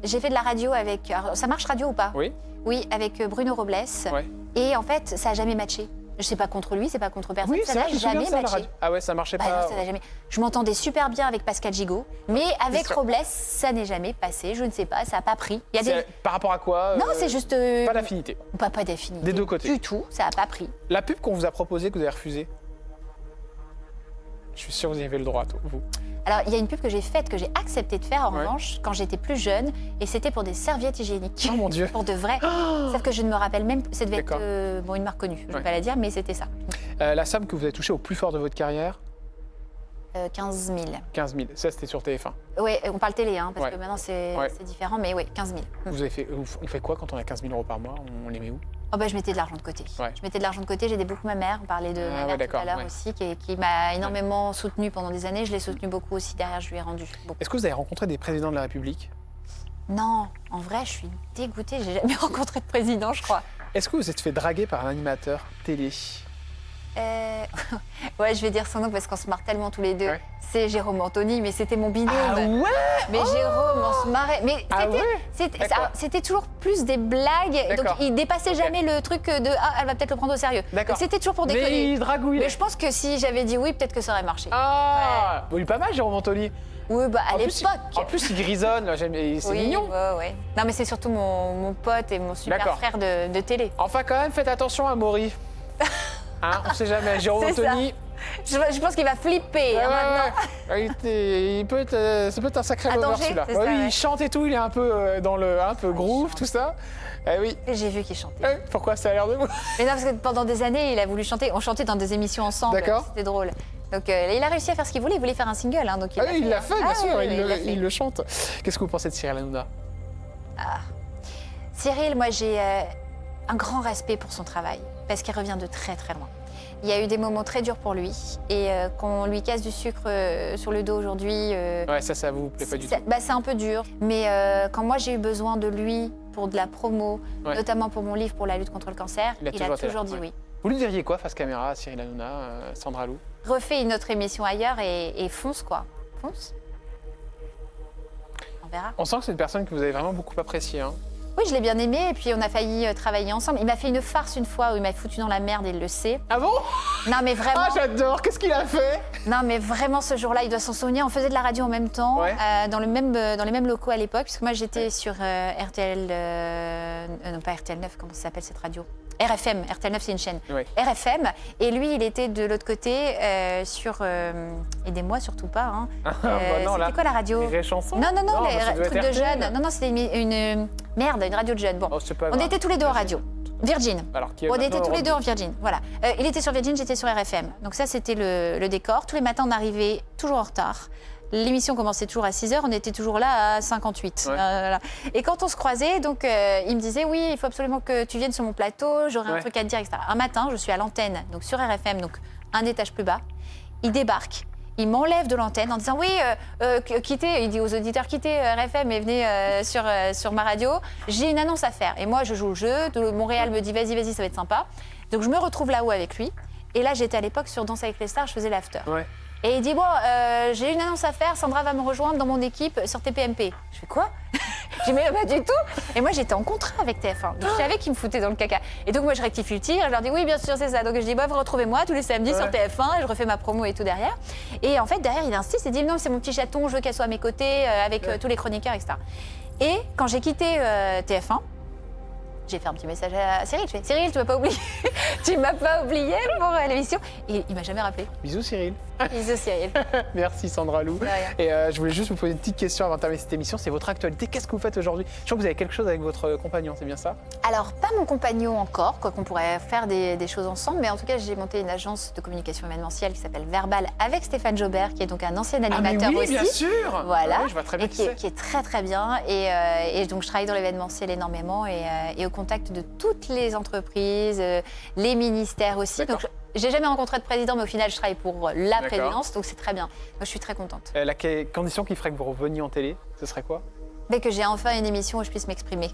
J'ai fait de la radio avec. Alors, ça marche radio ou pas?
Oui?
Oui, avec Bruno Robles.
Ouais.
Et en fait, ça n'a jamais matché. Je pas contre lui, c'est pas contre personne.
Oui,
ça
c'est
n'a
vrai, je me souviens
jamais
de ça, la
matché.
radio. Ah ouais, ça marchait
Bah
pas.
non, ça n'a jamais. Je m'entendais super bien avec Pascal Gigot, mais avec
ça.
Robles, ça n'est jamais passé. Je ne sais pas, ça n'a pas pris. Il y a des...
C'est par rapport à quoi?
Non, c'est juste.
Pas d'affinité.
Pas d'affinité.
Des deux côtés.
Du tout, ça n'a pas pris.
La pub qu'on vous a proposée, que vous avez refusée, je suis sûr que vous y avez le droit, vous.
Alors, il y a une pub que j'ai faite, que j'ai accepté de faire en
Ouais.
revanche, quand j'étais plus jeune, et c'était pour des serviettes hygiéniques.
Oh mon Dieu.
Pour de vrai. Sauf que je ne me rappelle même. Ça devait être
D'accord.
une marque connue, je ne
Ouais.
vais pas la dire, mais c'était ça.
La somme que vous avez touchée au plus fort de votre carrière,
15 000.
15 000. Ça, c'était sur TF1.
Oui, on parle télé, hein, parce
Ouais.
que maintenant c'est
Ouais.
différent, mais oui, 15 000.
Vous avez fait, on fait quoi quand on a 15 000 € par mois? On les met où?
Oh bah, je mettais de l'argent de côté.
Ouais.
Je mettais de l'argent de côté, j'aidais beaucoup ma mère. On parlait de
Ah
ma
ouais,
mère tout
d'accord,
à l'heure
ouais.
aussi, qui m'a énormément soutenue pendant des années. Je l'ai soutenue beaucoup aussi derrière, je lui ai rendu beaucoup.
Est-ce que vous avez rencontré des présidents de la République?
Non, en vrai, je suis dégoûtée. J'ai jamais rencontré de président, je crois.
Est-ce que vous êtes fait draguer par un animateur télé?
Ouais, je vais dire son nom parce qu'on se marre tellement tous les deux.
Ouais.
C'est Jérôme Anthony, mais c'était mon binôme.
Ah ouais.
Mais Jérôme, on se marrait. Mais
Ah ouais. D'accord.
c'était toujours plus des blagues. Donc
D'accord.
il dépassait
Ok.
jamais le truc de ah, elle va peut-être le prendre au sérieux.
D'accord.
Donc c'était toujours pour déconner.
Mais il dragouille.
Mais je pense que si j'avais dit oui, peut-être que ça aurait marché.
Ah, bon, il est pas mal, Jérôme Anthony.
Oui, bah à
En plus,
l'époque.
En plus, il grisonne, là, c'est
Oui,
mignon.
ouais. Non, mais c'est surtout mon pote et mon super
D'accord.
frère de télé.
Enfin, quand même, faites attention à Maury. Hein, on sait jamais. Jérôme
C'est ça.
Anthony.
Je pense qu'il va flipper hein, maintenant.
Il peut être, ça peut être un sacré
Un
lover,
danger,
celui-là.
c'est ça,
Oui,
ouais.
il chante et tout, il est un peu dans le un peu groove,
chante.
tout ça. Eh oui.
Et j'ai vu qu'il chantait.
Pourquoi ça a l'air de moi?
Mais non, parce que pendant des années, il a voulu chanter. On chantait dans des émissions ensemble.
D'accord.
C'était drôle. Donc, il a réussi à faire ce qu'il voulait. Il voulait faire un single. Hein, donc
Ah oui, il l'a fait, bien
Ah,
sûr,
oui,
il
l'a fait.
le chante. Qu'est-ce que vous pensez de Cyril Hanouna?
Cyril, moi, j'ai un grand respect pour son travail. Parce qu'il revient de très, très loin. Il y a eu des moments très durs pour lui. Et qu'on lui casse du sucre sur le dos aujourd'hui.
Ouais, ça vous plaît pas du tout.
C'est un peu dur. Mais quand moi, j'ai eu besoin de lui pour de la promo,
Ouais.
notamment pour mon livre pour la lutte contre le cancer,
Il a toujours été là,
dit
ouais.
oui.
Vous lui diriez quoi face caméra à Cyril Hanouna, Sandra Lou?
Refais une autre émission ailleurs et fonce, quoi. Fonce. On verra.
On sent que c'est une personne que vous avez vraiment beaucoup appréciée. Hein.
Oui, je l'ai bien aimé et puis on a failli travailler ensemble. Il m'a fait une farce une fois où il m'a foutu dans la merde et il le sait.
Ah bon?
Non, mais vraiment.
Ah, j'adore. Qu'est-ce qu'il a fait?
Non, mais vraiment, ce jour-là, il doit s'en souvenir. On faisait de la radio en même temps,
Ouais.
dans les mêmes locaux à l'époque, puisque moi, j'étais sur RTL... non, pas RTL 9, comment ça s'appelle cette radio? RFM. RTL 9, c'est une chaîne.
Ouais.
RFM. Et lui, il était de l'autre côté sur... aidez-moi, surtout pas. Hein.
Bah non, là.
C'était quoi la radio?
Rire et chanson?
Non,
bah, ça
les
doit
trucs
être
de
RTL.
jeunes. Non, c'était une merde, une radio de jeunes. Bon,
Oh, c'est pas
on
grave.
était tous les deux en radio. Virgin.
Alors, qui est
On
maintenant
était tous les
Europe
deux en Virgin, voilà. Il était sur Virgin, j'étais sur RFM. Donc ça, c'était le décor. Tous les matins, on arrivait toujours en retard. L'émission commençait toujours à 6h, on était toujours là à 58.
Ouais.
Voilà. Et quand on se croisait, donc, il me disait, oui, il faut absolument que tu viennes sur mon plateau, j'aurai un
Ouais.
truc à te dire, etc. Un matin, je suis à l'antenne, donc sur RFM, donc un étage plus bas. Il débarque. Il m'enlève de l'antenne en disant oui, quittez, il dit aux auditeurs quittez RFM et venez sur ma radio. J'ai une annonce à faire. Et moi, je joue le jeu. Montréal me dit vas-y, ça va être sympa. Donc je me retrouve là-haut avec lui. Et là, j'étais à l'époque sur Danse avec les stars, je faisais l'after.
Ouais.
Et il dit bon, j'ai une annonce à faire, Sandra va me rejoindre dans mon équipe sur TPMP. Je fais quoi? J'ai dit mais pas du tout. Et moi j'étais en contrat avec TF1, donc je savais qu'ils me foutaient dans le caca. Et donc moi je rectifie le tir, je leur dis oui bien sûr c'est ça. Donc je dis bah vous retrouvez-moi tous les samedis sur TF1, et je refais ma promo et tout derrière. Et en fait derrière il insiste, il dit non c'est mon petit chaton, je veux qu'elle soit à mes côtés avec tous les chroniqueurs etc. Et quand j'ai quitté TF1, j'ai fait un petit message à Cyril. Je fais Cyril, tu m'as pas oublié, tu m'as pas oublié pour l'émission. Et il m'a jamais rappelé.
Bisous, Cyril.
Bisous Cyril.
Merci, Sandra Lou.
De rien.
Et je voulais juste vous poser une petite question avant de terminer cette émission. C'est votre actualité. Qu'est-ce que vous faites aujourd'hui? Je crois que vous avez quelque chose avec votre compagnon, c'est bien ça?
Alors, pas mon compagnon encore, quoi qu'on pourrait faire des choses ensemble, mais en tout cas, j'ai monté une agence de communication événementielle qui s'appelle Verbal avec Stéphane Jobert, qui est donc un ancien animateur
oui,
aussi.
bien sûr.
Voilà.
Oui, je vois très bien
Et
qui c'est.
qui est très très bien. Et donc, je travaille dans l'événementiel énormément et au contact de toutes les entreprises, les ministères aussi.
D'accord.
Donc, j'ai jamais rencontré de président, mais au final, je travaille pour la
D'accord.
présidence, donc c'est très bien. Moi, je suis très contente.
La condition qui ferait que vous reveniez en télé, ce serait quoi?
Dès que j'ai enfin une émission où je puisse m'exprimer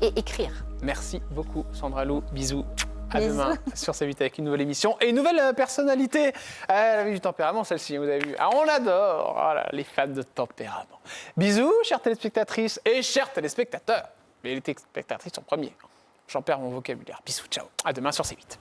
et écrire.
Merci beaucoup, Sandra Lou. Bisous. À
Bisous.
demain sur C8 avec une nouvelle émission et une nouvelle personnalité. Elle avait du tempérament, celle-ci, vous avez vu. Ah, on adore. Voilà, les fans de tempérament. Bisous, chères téléspectatrices et chers téléspectateurs. Mais les téléspectatrices en premier. J'en perds mon vocabulaire. Bisous, ciao. À demain sur C8.